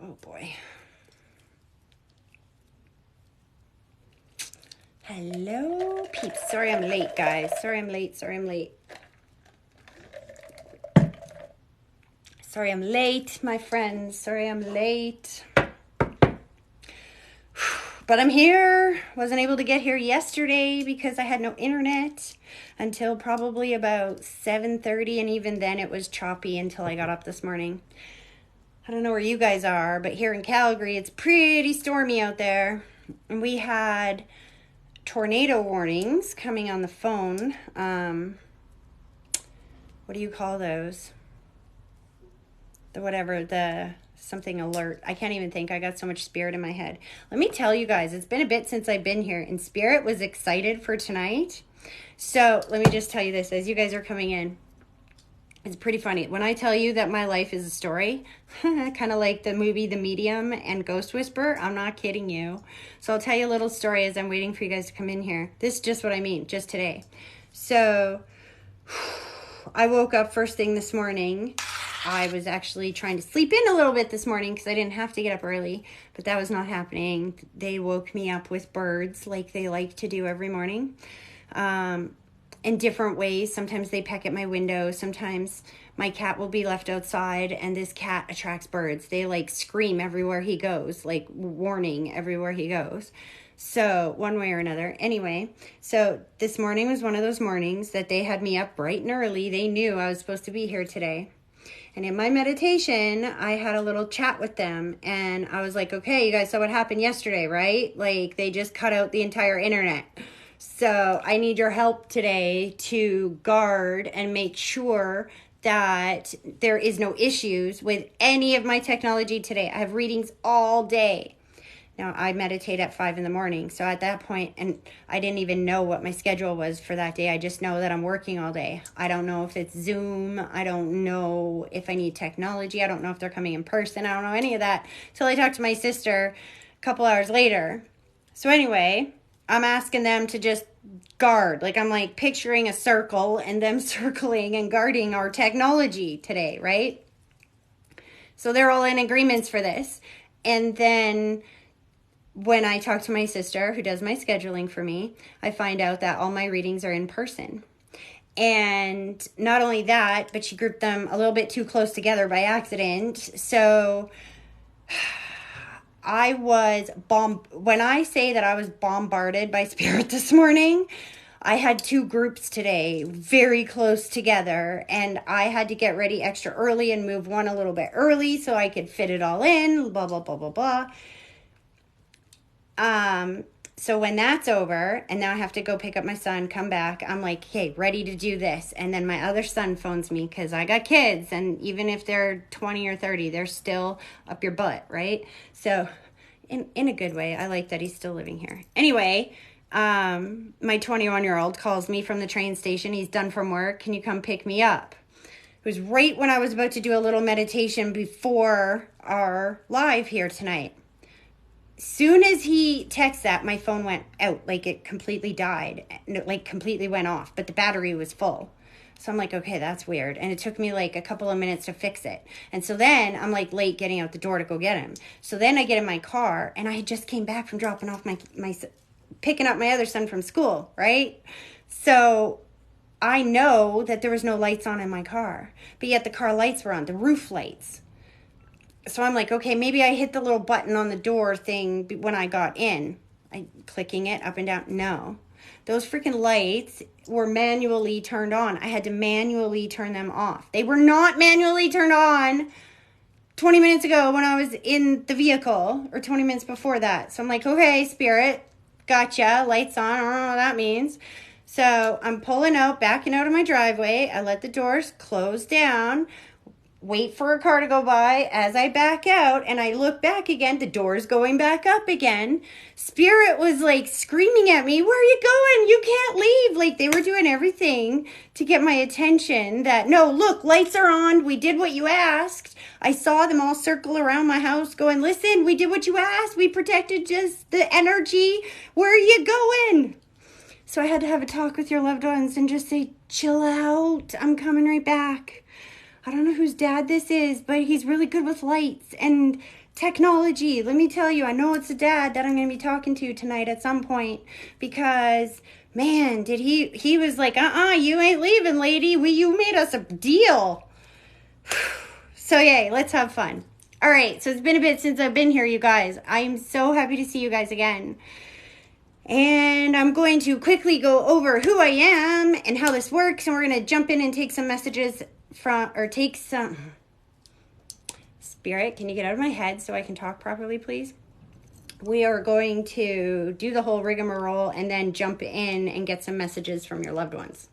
Oh boy. Hello, peeps. Sorry I'm late, guys. Sorry I'm late. Sorry I'm late, my friends. Sorry I'm late. But I'm here. Wasn't able to get here yesterday because I had no internet until probably about 7:30, and even then it was choppy until I got up this morning. I don't know where you guys are, but here in Calgary, it's pretty stormy out there. And we had tornado warnings coming on the phone. What do you call those? The something alert. I can't even think. I got so much spirit in my head. Let me tell you guys, it's been a bit since I've been here, and Spirit was excited for tonight. So let me just tell you this as you guys are coming in. It's pretty funny. When I tell you that my life is a story, kind of like the movie The Medium and Ghost Whisperer, I'm not kidding you. So I'll tell you a little story as I'm waiting for you guys to come in here. This is just what I mean, just today. So I woke up first thing this morning. I was actually trying to sleep in a little bit this morning because I didn't have to get up early, but that was not happening. They woke me up with birds like they like to do every morning. In different ways. Sometimes they peck at my window. Sometimes my cat will be left outside, and this cat attracts birds. They like scream everywhere he goes, like warning everywhere he goes. So one way or another. Anyway, so this morning was one of those mornings that they had me up bright and early. They knew I was supposed to be here today. And in my meditation, I had a little chat with them, and I was like, okay, you guys saw what happened yesterday, right? Like they just cut out the entire internet. So I need your help today to guard and make sure that there is no issues with any of my technology today. I have readings all day. Now, I meditate at 5 in the morning. So at that point, and I didn't even know what my schedule was for that day. I just know that I'm working all day. I don't know if it's Zoom. I don't know if I need technology. I don't know if they're coming in person. I don't know any of that until I talked to my sister a couple hours later. So anyway, I'm asking them to just guard. Like I'm like picturing a circle and them circling and guarding our technology today, right? So they're all in agreements for this. And then when I talk to my sister who does my scheduling for me, I find out that all my readings are in person. And not only that, but she grouped them a little bit too close together by accident. So I was when I say that I was bombarded by Spirit this morning, I had two groups today very close together, and I had to get ready extra early and move one a little bit early so I could fit it all in, blah, blah, blah, blah, blah. So when that's over, and now I have to go pick up my son, come back, I'm like, hey, ready to do this. And then my other son phones me because I got kids, and even if they're 20 or 30, they're still up your butt, right? So in a good way, I like that he's still living here. Anyway, my 21-year-old calls me from the train station. He's done from work. Can you come pick me up? It was right when I was about to do a little meditation before our live here tonight. Soon as he texted that, my phone went out, like it completely died, like completely went off, but the battery was full. So I'm like, okay, that's weird. And it took me like a couple of minutes to fix it. And so then I'm like late getting out the door to go get him. So then I get in my car, and I just came back from dropping off my picking up my other son from school, right? So I know that there was no lights on in my car, but yet the car lights were on, the roof lights. So I'm like, okay, maybe I hit the little button on the door thing when I got in. Clicking it up and down. No. Those freaking lights were manually turned on. I had to manually turn them off. They were not manually turned on 20 minutes ago when I was in the vehicle, or 20 minutes before that. So I'm like, okay, Spirit, gotcha, lights on. I don't know what that means. So I'm pulling out, backing out of my driveway. I let the doors close down, wait for a car to go by. As I back out and I look back again, the door's going back up again. Spirit was like screaming at me, where are you going? You can't leave. Like they were doing everything to get my attention that, no, look, lights are on. We did what you asked. I saw them all circle around my house going, listen, we did what you asked. We protected just the energy. Where are you going? So I had to have a talk with your loved ones and just say, chill out. I'm coming right back. I don't know whose dad this is, but he's really good with lights and technology. Let me tell you, I know it's a dad that I'm going to be talking to tonight at some point, because man, did he was like, you ain't leaving, lady. You made us a deal. So yay, let's have fun. All right, so it's been a bit since I've been here, you guys. I'm so happy to see you guys again. And I'm going to quickly go over who I am and how this works, and we're going to jump in and take some messages Spirit, can you get out of my head so I can talk properly, please? We are going to do the whole rigmarole and then jump in and get some messages from your loved ones.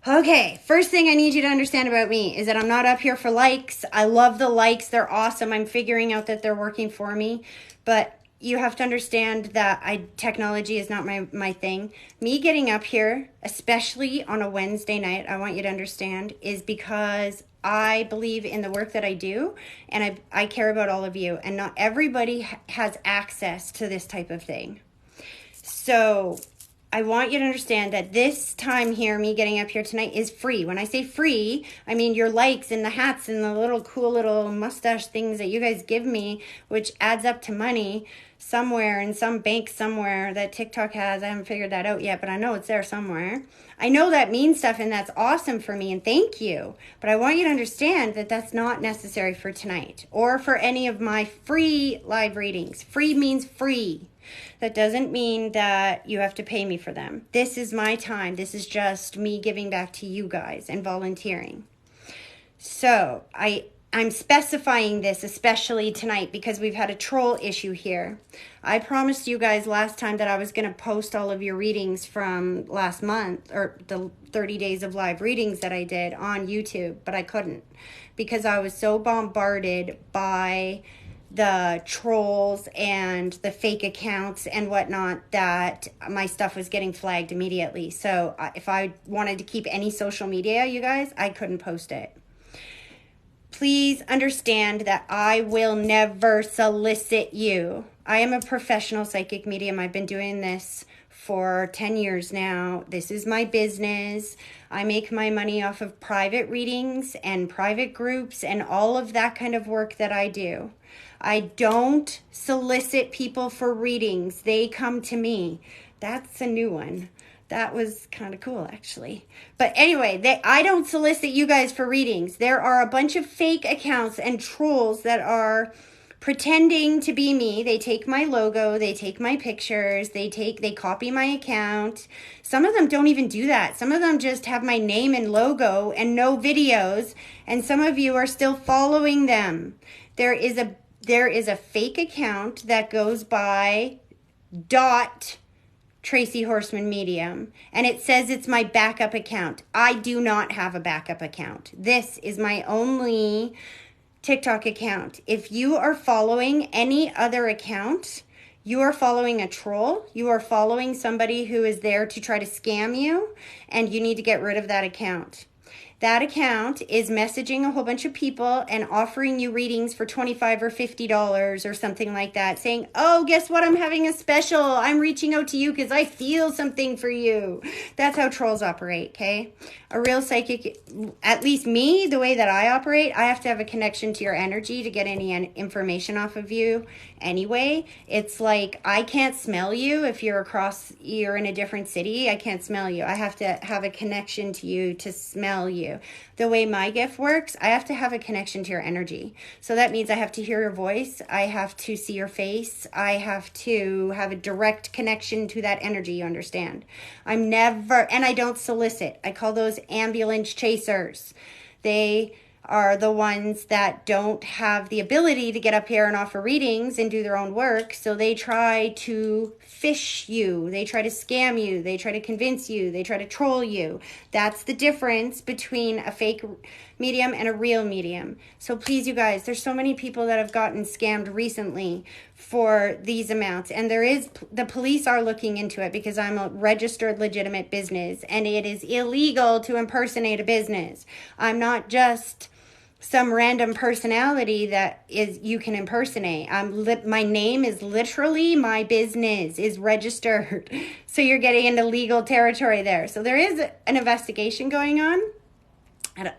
Okay, first thing I need you to understand about me is that I'm not up here for likes. I love the likes. They're awesome. I'm figuring out that they're working for me. But you have to understand that technology is not my thing. Me getting up here, especially on a Wednesday night, I want you to understand, is because I believe in the work that I do, and I care about all of you. And not everybody has access to this type of thing. So I want you to understand that this time here, me getting up here tonight, is free. When I say free, I mean your likes and the hats and the little cool little mustache things that you guys give me, which adds up to money somewhere in some bank somewhere that TikTok has. I haven't figured that out yet, but I know it's there somewhere. I know that means stuff, and that's awesome for me, and thank you. But I want you to understand that that's not necessary for tonight or for any of my free live readings. Free means free. That doesn't mean that you have to pay me for them. This is my time. This is just me giving back to you guys and volunteering. So I'm specifying this especially tonight because we've had a troll issue here. I promised you guys last time that I was going to post all of your readings from last month, or the 30 days of live readings that I did on YouTube, but I couldn't because I was so bombarded by the trolls and the fake accounts and whatnot that my stuff was getting flagged immediately. So if I wanted to keep any social media, you guys, I couldn't post it. Please understand that I will never solicit you. I am a professional psychic medium. I've been doing this for 10 years now. This is my business. I make my money off of private readings and private groups and all of that kind of work that I do. I don't solicit people for readings. They come to me. That's a new one. That was kind of cool, actually. But anyway, I don't solicit you guys for readings. There are a bunch of fake accounts and trolls that are pretending to be me. They take my logo, they take my pictures, they copy my account. Some of them don't even do that. Some of them just have my name and logo and no videos, and some of you are still following them. There is a fake account that goes by Tracy Horseman Medium, and it says it's my backup account. I do not have a backup account. This is my only TikTok account. If you are following any other account, you are following a troll. You are following somebody who is there to try to scam you, and you need to get rid of that account. That account is messaging a whole bunch of people and offering you readings for $25 or $50 or something like that, saying, oh, guess what? I'm having a special. I'm reaching out to you because I feel something for you. That's how trolls operate, okay? A real psychic, at least me, the way that I operate, I have to have a connection to your energy to get any information off of you anyway. It's like I can't smell you if you're in a different city. I can't smell you. I have to have a connection to you to smell you. The way my gift works, I have to have a connection to your energy. So that means I have to hear your voice. I have to see your face. I have to have a direct connection to that energy, you understand? And I don't solicit. I call those ambulance chasers. They are the ones that don't have the ability to get up here and offer readings and do their own work. So they try to fish you. They try to scam you. They try to convince you. They try to troll you. That's the difference between a fake medium and a real medium. So please, you guys, there's so many people that have gotten scammed recently for these amounts. And the police are looking into it because I'm a registered legitimate business and it is illegal to impersonate a business. I'm not just some random personality that you can impersonate. My name is literally, my business is registered. So you're getting into legal territory there. So there is an investigation going on.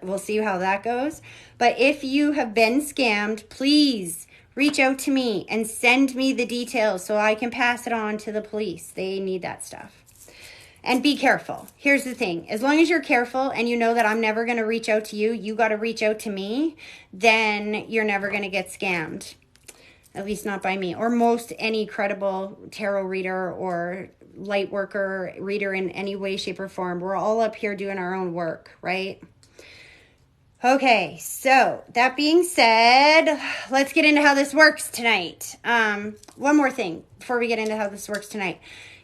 We'll see how that goes. But if you have been scammed, please reach out to me and send me the details so I can pass it on to the police. They need that stuff. And be careful. Here's the thing. As long as you're careful and you know that I'm never going to reach out to you, you got to reach out to me, then you're never going to get scammed. At least not by me or most any credible tarot reader or light worker reader in any way, shape, or form. We're all up here doing our own work, right? Okay, so that being said, let's get into how this works tonight. One more thing before we get into how this works tonight.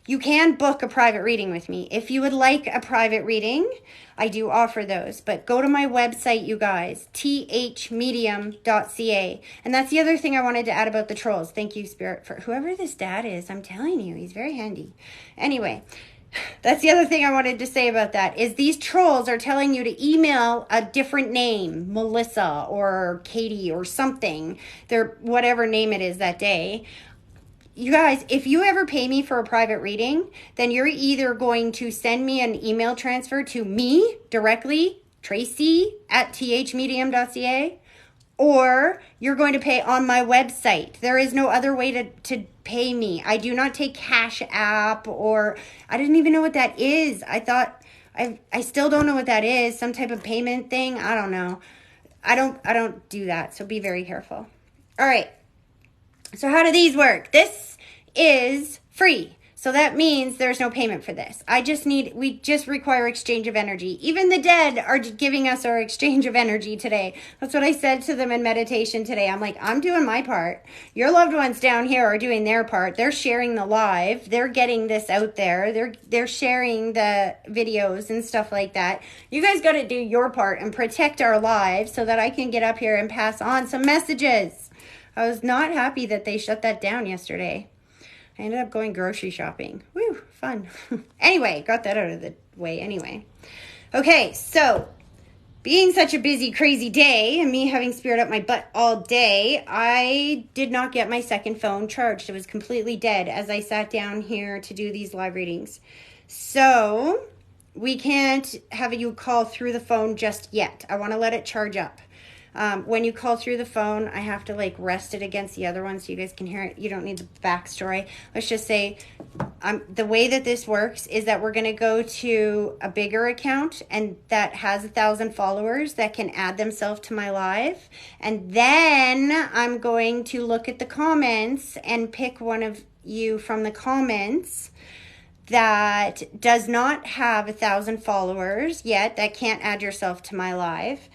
You can book a private reading with me. If you would like a private reading, I do offer those. But go to my website, you guys, thmedium.ca. And that's the other thing I wanted to add about the trolls. Thank you, Spirit, for whoever this dad is. I'm telling you, he's very handy. Anyway, that's the other thing I wanted to say about that is these trolls are telling you to email a different name, Melissa or Katie or something, their whatever name it is that day. You guys, if you ever pay me for a private reading, then you're either going to send me an email transfer to me directly, Tracy@thmedium.ca, or you're going to pay on my website. There is no other way to pay me. I do not take Cash App, or I didn't even know what that is. I still don't know what that is. Some type of payment thing. I don't know. I don't do that. So be very careful. All right. So how do these work? This is free. So that means there's no payment for this. We just require exchange of energy. Even the dead are giving us our exchange of energy today. That's what I said to them in meditation today. I'm like, I'm doing my part. Your loved ones down here are doing their part. They're sharing the live. They're getting this out there. They're sharing the videos and stuff like that. You guys got to do your part and protect our lives so that I can get up here and pass on some messages. I was not happy that they shut that down yesterday. I ended up going grocery shopping. Woo, fun. Anyway, got that out of the way anyway. Okay, so being such a busy, crazy day and me having Spirit up my butt all day, I did not get my second phone charged. It was completely dead as I sat down here to do these live readings. So we can't have you call through the phone just yet. I want to let it charge up. When you call through the phone, I have to rest it against the other one so you guys can hear it. You don't need the backstory. Let's just say the way that this works is that we're going to go to a bigger account and that has 1,000 followers that can add themselves to my live. And then I'm going to look at the comments and pick one of you from the comments that does not have 1,000 followers yet, that can't add yourself to my live.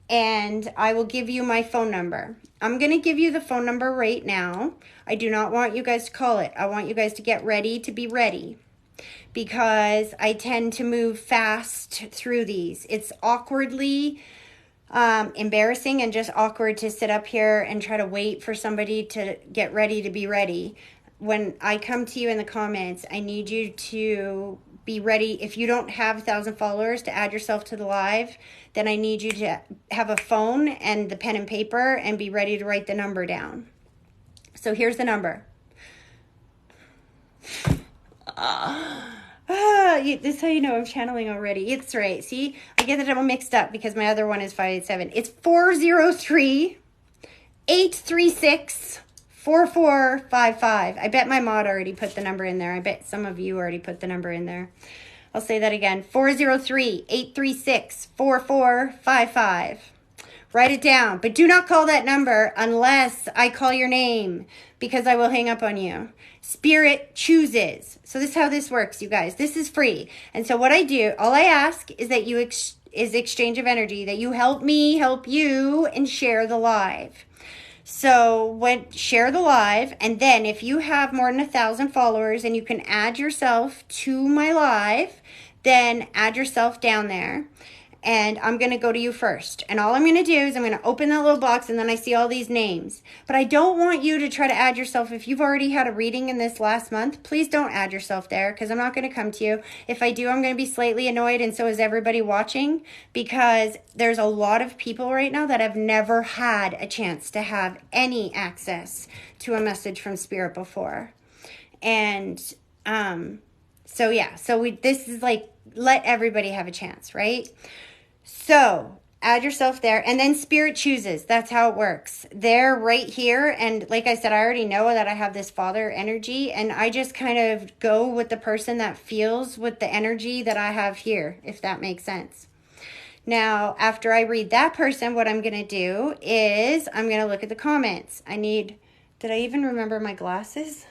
And I will give you my phone number. I'm going to give you the phone number right now. I do not want you guys to call it. I want you guys to get ready to be ready because I tend to move fast through these. It's awkwardly embarrassing and just awkward to sit up here and try to wait for somebody to get ready to be ready. When I come to you in the comments, I need you to be ready. If you don't have 1,000 followers to add yourself to the live, then I need you to have a phone and the pen and paper and be ready to write the number down. So here's the number. This is how you know I'm channeling already. It's right. See, I get it all mixed up because my other one is 587. It's 403-836-4455. I bet my mod already put the number in there. I bet some of you already put the number in there. I'll say that again. 403-836-4455. Write it down. But do not call that number unless I call your name because I will hang up on you. Spirit chooses. So this is how this works, you guys. This is free. And so what I do, all I ask is that you is exchange of energy, that you help me, help you, and share the live. So share the live, and then if you have more than 1,000 followers and you can add yourself to my live, then add yourself down there. And I'm going to go to you first. And all I'm going to do is I'm going to open that little box and then I see all these names. But I don't want you to try to add yourself. If you've already had a reading in this last month, please don't add yourself there because I'm not going to come to you. If I do, I'm going to be slightly annoyed, and so is everybody watching, because there's a lot of people right now that have never had a chance to have any access to a message from Spirit before. And this is let everybody have a chance, right? So add yourself there, and then Spirit chooses. That's how it works. They're right here, and like I said, I already know that I have this Father energy, and I just kind of go with the person that feels with the energy that I have here, if that makes sense. Now, after I read that person, what I'm going to do is I'm going to look at the comments. Did I even remember my glasses?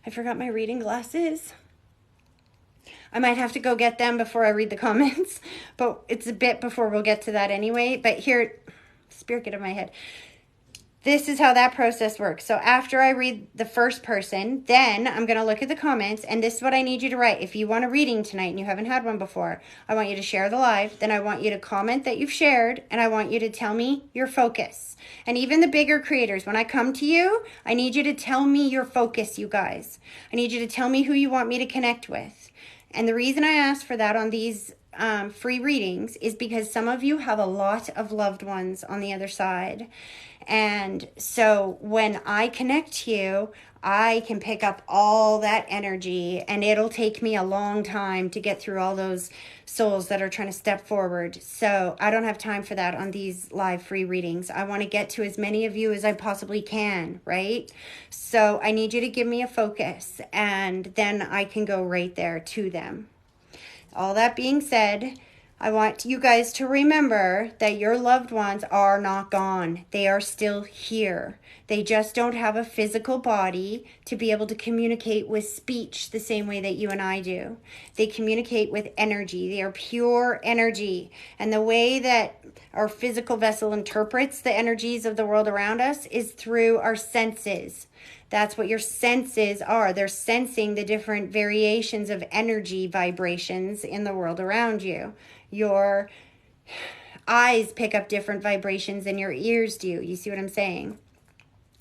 I forgot my reading glasses. I might have to go get them before I read the comments, but it's a bit before we'll get to that anyway. But here, Spirit, get out of my head. This is how that process works. So after I read the first person, then I'm going to look at the comments, and this is what I need you to write. If you want a reading tonight and you haven't had one before, I want you to share the live. Then I want you to comment that you've shared, and I want you to tell me your focus. And even the bigger creators, when I come to you, I need you to tell me your focus, you guys. I need you to tell me who you want me to connect with. And the reason I ask for that on these free readings is because some of you have a lot of loved ones on the other side. And so when I connect you, I can pick up all that energy, and it'll take me a long time to get through all those souls that are trying to step forward. So I don't have time for that on these live free readings. I want to get to as many of you as I possibly can, right? So I need you to give me a focus, and then I can go right there to them. All that being said, I want you guys to remember that your loved ones are not gone. They are still here. They just don't have a physical body to be able to communicate with speech the same way that you and I do. They communicate with energy. They are pure energy. And the way that our physical vessel interprets the energies of the world around us is through our senses. That's what your senses are. They're sensing the different variations of energy vibrations in the world around you. Your eyes pick up different vibrations than your ears do. You see what I'm saying?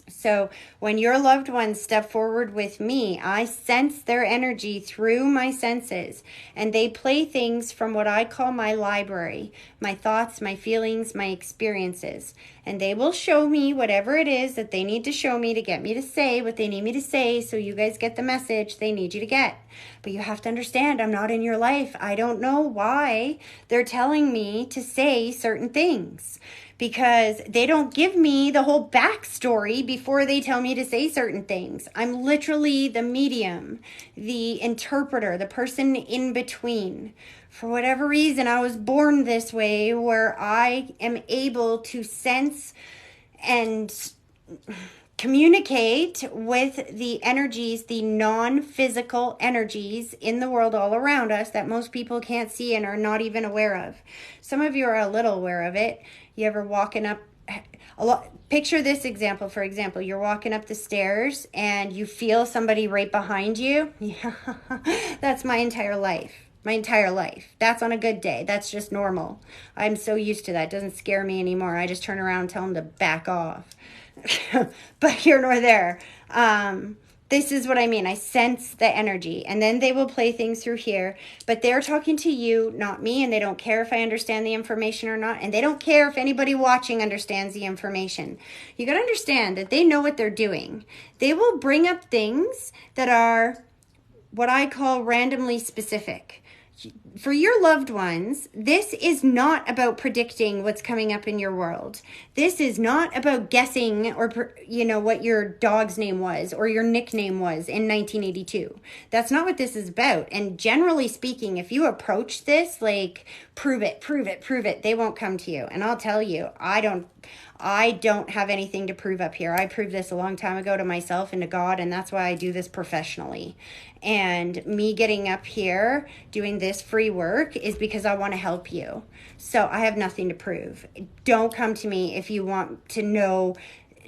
So when your loved ones step forward with me, I sense their energy through my senses, and they play things from what I call my library, my thoughts, my feelings, my experiences, and they will show me whatever it is that they need to show me to get me to say what they need me to say, so you guys get the message they need you to get. But you have to understand, I'm not in your life. I don't know why they're telling me to say certain things, because they don't give me the whole backstory before they tell me to say certain things. I'm literally the medium, the interpreter, the person in between. For whatever reason, I was born this way, where I am able to sense and communicate with the energies, the non-physical energies in the world all around us that most people can't see and are not even aware of. Some of you are a little aware of it. You ever walking up picture this example, for example, you're walking up the stairs and you feel somebody right behind you. Yeah, that's my entire life. My entire life. That's on a good day. That's just normal. I'm so used to that. It doesn't scare me anymore. I just turn around and tell them to back off. But here nor there. This is what I mean. I sense the energy, and then they will play things through here, but they're talking to you, not me, and they don't care if I understand the information or not, and they don't care if anybody watching understands the information. You got to understand that they know what they're doing. They will bring up things that are what I call randomly specific. For your loved ones, this is not about predicting what's coming up in your world. This is not about guessing or, what your dog's name was or your nickname was in 1982. That's not what this is about. And generally speaking, if you approach this like, prove it, they won't come to you. And I'll tell you, I don't have anything to prove up here. I proved this a long time ago to myself and to God, and that's why I do this professionally. And me getting up here doing this free work is because I want to help you. So I have nothing to prove. Don't come to me if you want to know,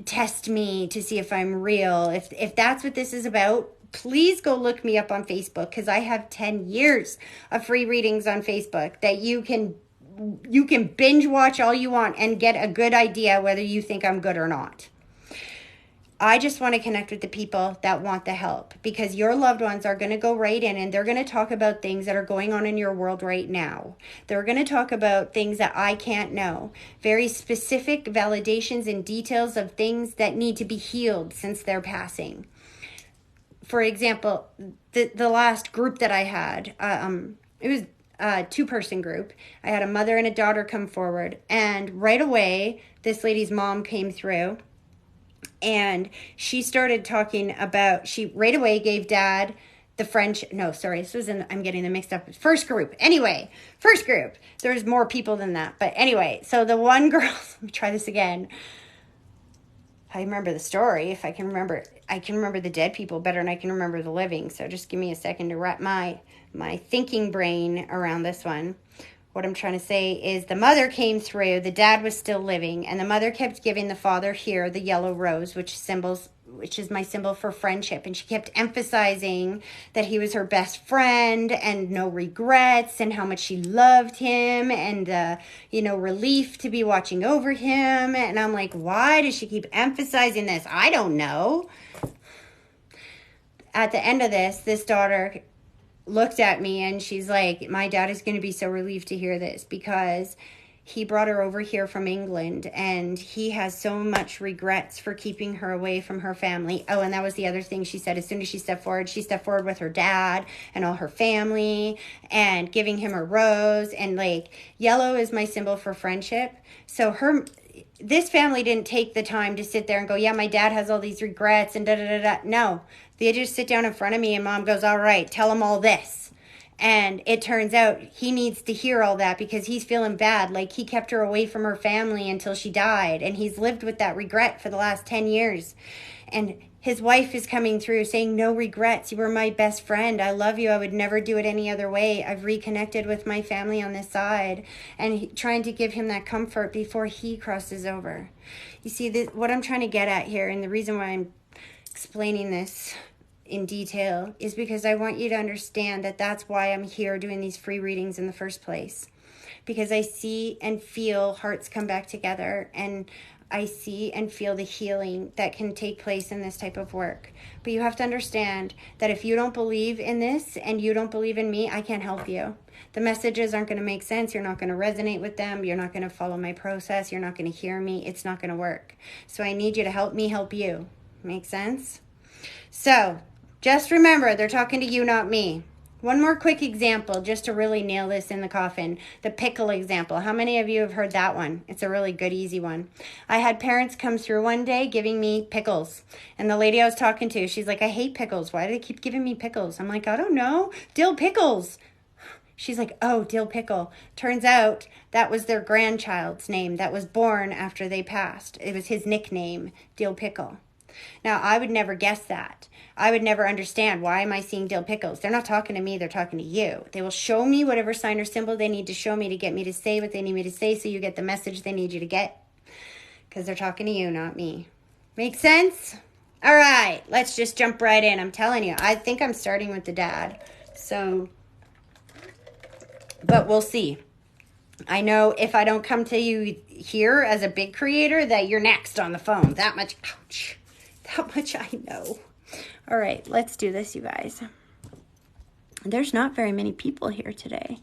test me to see if I'm real. If that's what this is about, please go look me up on Facebook, because I have 10 years of free readings on Facebook that you can binge watch all you want and get a good idea whether you think I'm good or not. I just want to connect with the people that want the help, because your loved ones are going to go right in and they're going to talk about things that are going on in your world right now. They're going to talk about things that I can't know, very specific validations and details of things that need to be healed since their passing. For example, the last group that I had, it was two-person group. I had a mother and a daughter come forward, and right away, this lady's mom came through, and she started talking about, she right away gave dad the French, no, sorry, this was in, I'm getting them mixed up. First group. Anyway, first group. There's more people than that. But anyway, so the one girl, let me try this again. I remember the story. If I can remember, I can remember the dead people better than I can remember the living. So just give me a second to wrap my thinking brain around this one. What I'm trying to say is the mother came through, the dad was still living, and the mother kept giving the father here the yellow rose, which is my symbol for friendship. And she kept emphasizing that he was her best friend and no regrets and how much she loved him and, relief to be watching over him. And I'm like, why does she keep emphasizing this? I don't know. At the end of this daughter looked at me and she's like, my dad is going to be so relieved to hear this because he brought her over here from England and he has so much regrets for keeping her away from her family. Oh, and that was the other thing she said. As soon as she stepped forward with her dad and all her family and giving him a rose. And like, yellow is my symbol for friendship. So this family didn't take the time to sit there and go, yeah, my dad has all these regrets and da-da-da-da. No, they just sit down in front of me and mom goes, all right, tell him all this. And it turns out he needs to hear all that because he's feeling bad. Like he kept her away from her family until she died. And he's lived with that regret for the last 10 years. And his wife is coming through saying, no regrets. You were my best friend. I love you. I would never do it any other way. I've reconnected with my family on this side. And trying to give him that comfort before he crosses over. You see, what I'm trying to get at here, and the reason why I'm explaining this in detail is because I want you to understand that that's why I'm here doing these free readings in the first place. Because I see and feel hearts come back together, and I see and feel the healing that can take place in this type of work. But you have to understand that if you don't believe in this and you don't believe in me, I can't help you. The messages aren't going to make sense. You're not going to resonate with them. You're not going to follow my process. You're not going to hear me. It's not going to work. So I need you to help me help you. Make sense? So just remember, they're talking to you, not me. One more quick example, just to really nail this in the coffin. The pickle example. How many of you have heard that one? It's a really good, easy one. I had parents come through one day giving me pickles. And the lady I was talking to, she's like, I hate pickles. Why do they keep giving me pickles? I'm like, I don't know. Dill pickles. She's like, oh, dill pickle. Turns out that was their grandchild's name that was born after they passed. It was his nickname, dill pickle. Now, I would never guess that. I would never understand, why am I seeing dill pickles? They're not talking to me, they're talking to you. They will show me whatever sign or symbol they need to show me to get me to say what they need me to say so you get the message they need you to get. Because they're talking to you, not me. Make sense? All right, let's just jump right in. I'm telling you, I think I'm starting with the dad. So, but we'll see. I know if I don't come to you here as a big creator that you're next on the phone. That much, ouch. That much I know. All right, let's do this, you guys. There's not very many people here today.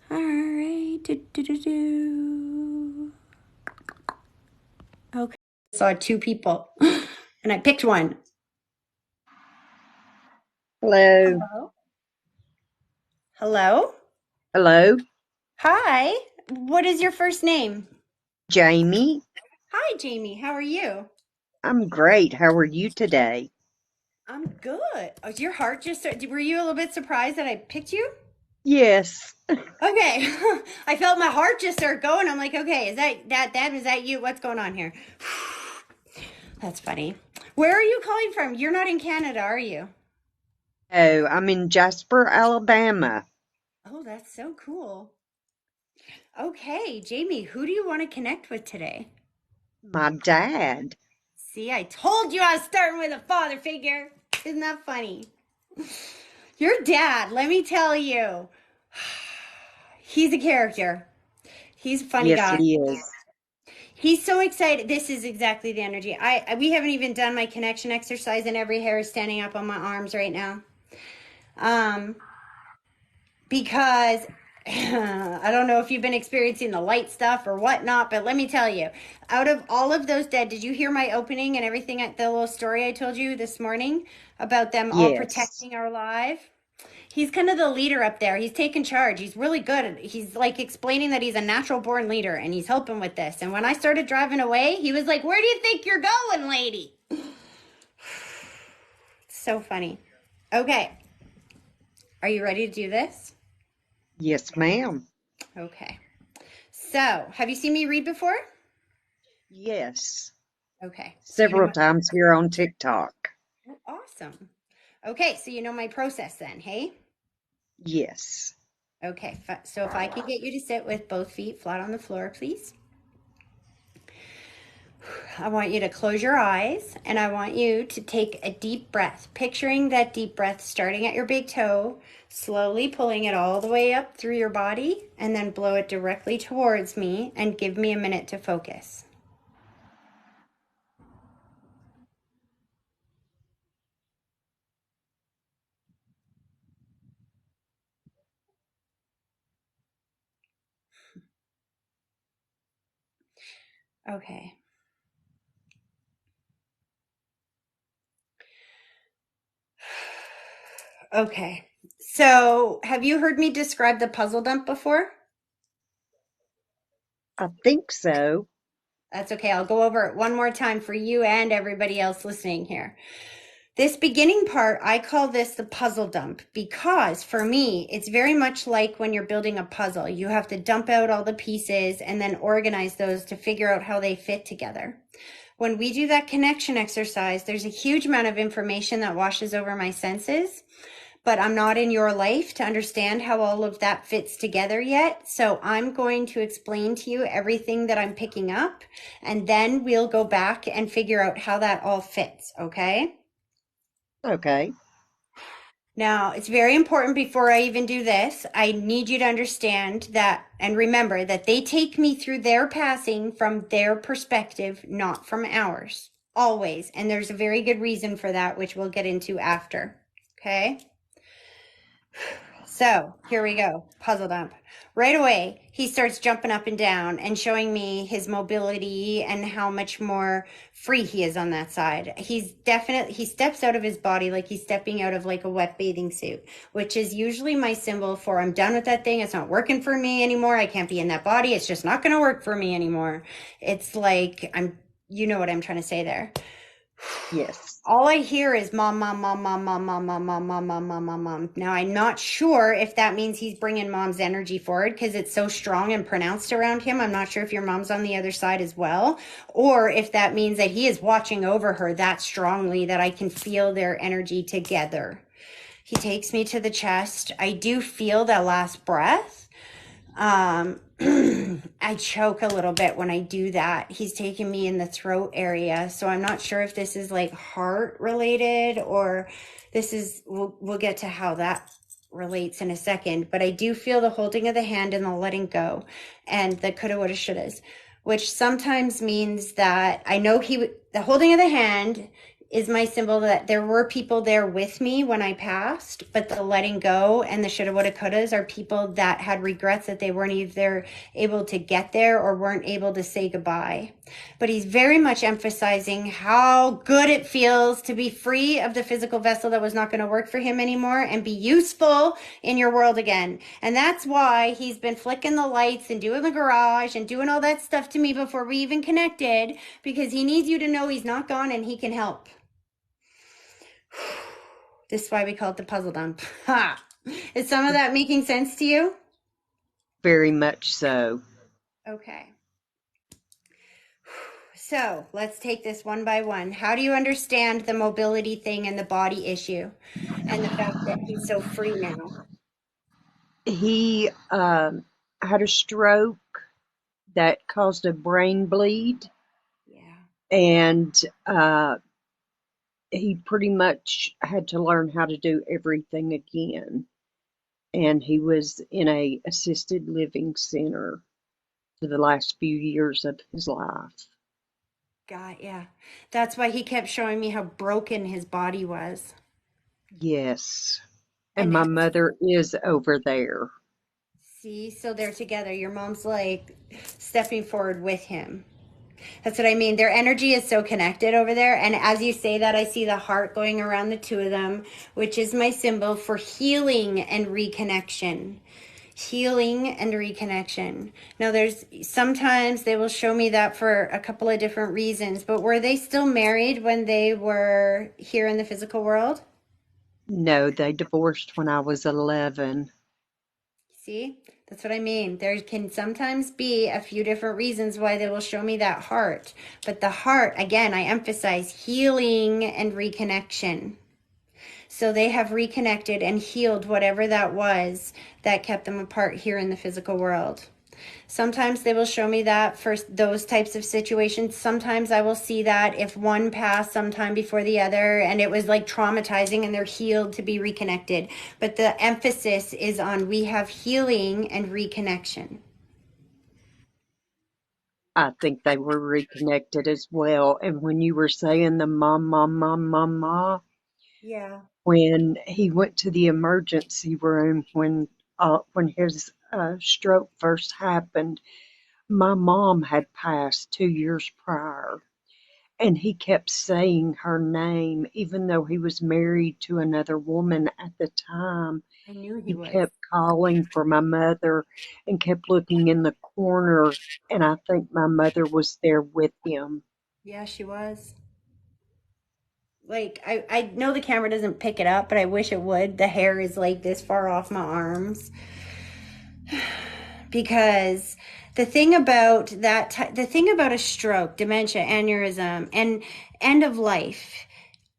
All right. Okay. I saw two people, and I picked one. Hello. Hello? Hello? Hello, Hi. What is your first name? Jamie. Hi, Jamie. How are you? I'm great. How are you today? I'm good. Oh, your heart just started. Were you a little bit surprised that I picked you? Yes. Okay. I felt my heart just start going. I'm like, okay, is that you? What's going on here? That's funny. Where are you calling from? You're not in Canada, are you? Oh, I'm in Jasper, Alabama. Oh, that's so cool. Okay, Jamie, who do you want to connect with today? My dad. See, I told you I was starting with a father figure. Isn't that funny? Your dad, let me tell you, he's a character. He's a funny Yes, guy. he is. He's so excited. This is exactly the energy. We haven't even done my connection exercise, and every hair is standing up on my arms right now. Um, because I don't know if you've been experiencing the light stuff or whatnot, but let me tell you, out of all of those dead, did you hear my opening and everything, the little story I told you this morning about them all Yes. protecting our life? He's kind of the leader up there. He's taking charge. He's really good. He's like explaining that he's a natural born leader and he's helping with this. And when I started driving away, he was like, "Where do you think you're going, lady?" So funny. Okay. Are you ready to do this? Yes, ma'am. Okay. So, have you seen me read before? Yes. Okay. So you know Several what? times here on TikTok. Oh, awesome. Okay, so you know my process then, hey? Yes. Okay. So if I could get you to sit with both feet flat on the floor, please. I want you to close your eyes and I want you to take a deep breath, picturing that deep breath starting at your big toe, slowly pulling it all the way up through your body, and then blow it directly towards me and give me a minute to focus. Okay. Okay. So, have you heard me describe the puzzle dump before? I think so. That's okay. I'll go over it one more time for you and everybody else listening here. This beginning part, I call this the puzzle dump because for me, it's very much like when you're building a puzzle. You have to dump out all the pieces and then organize those to figure out how they fit together. When we do that connection exercise, there's a huge amount of information that washes over my senses, but I'm not in your life to understand how all of that fits together yet. So I'm going to explain to you everything that I'm picking up, and then we'll go back and figure out how that all fits, okay? Okay. Now, it's very important before I even do this, I need you to understand that and remember that they take me through their passing from their perspective, not from ours. Always. And there's a very good reason for that, which we'll get into after. Okay? So here we go. Puzzle dump. Right away, he starts jumping up and down and showing me his mobility and how much more free he is on that side. He steps out of his body like he's stepping out of like a wet bathing suit, which is usually my symbol for I'm done with that thing. It's not working for me anymore. I can't be in that body. It's just not going to work for me anymore. It's like you know what I'm trying to say there. Yes. All I hear is mom, mom, mom, mom, mom, mom, mom, mom, mom, mom, mom, mom, mom. Now, I'm not sure if that means he's bringing mom's energy forward because it's so strong and pronounced around him. I'm not sure if your mom's on the other side as well, or if that means that he is watching over her that strongly that I can feel their energy together. He takes me to the chest. I do feel that last breath. Um, I choke a little bit when I do that. He's taking me in the throat area. So I'm not sure if this is like heart related or we'll get to how that relates in a second. But I do feel the holding of the hand and the letting go and the coulda, woulda, shouldas, which sometimes means that I know the holding of the hand is my symbol that there were people there with me when I passed, but the letting go and the shoulda, woulda, couldas are people that had regrets that they weren't either able to get there or weren't able to say goodbye. But he's very much emphasizing how good it feels to be free of the physical vessel that was not going to work for him anymore and be useful in your world again. And that's why he's been flicking the lights and doing the garage and doing all that stuff to me before we even connected, because he needs you to know he's not gone and he can help. This is why we call it the puzzle dump. Ha! Is some of that making sense to you? Very much so. Okay. So let's take this one by one. How do you understand the mobility thing and the body issue and the fact that he's so free now? He had a stroke that caused a brain bleed, Yeah. and he pretty much had to learn how to do everything again. And he was in a assisted living center for the last few years of his life. God, yeah. That's why he kept showing me how broken his body was. Yes. And And my mother is over there. see, so they're together. Your mom's like stepping forward with him. That's what I mean. Their energy is so connected over there. And as you say that, I see the heart going around the two of them, which is my symbol for healing and reconnection. Healing and reconnection. Now, there's sometimes they will show me that for a couple of different reasons, but were they still married when they were here in the physical world? No, they divorced when I was 11. See, that's what I mean. There can sometimes be a few different reasons why they will show me that heart. But the heart, again, I emphasize healing and reconnection. So they have reconnected and healed whatever that was that kept them apart here in the physical world. Sometimes they will show me that for those types of situations. Sometimes I will see that if one passed sometime before the other and it was like traumatizing and they're healed to be reconnected. But the emphasis is on we have healing and reconnection. I think they were reconnected as well. And when you were saying the mom, Yeah. when he went to the emergency room when his stroke first happened, my mom had passed 2 years prior, and he kept saying her name, even though he was married to another woman at the time. I knew he He was. kept calling for my mother and kept looking in the corner, and I think my mother was there with him. Yeah, she was. Like I know the camera doesn't pick it up, but I wish it would. The hair is like this far off my arms. Because the thing about a stroke, dementia, aneurysm, and end of life,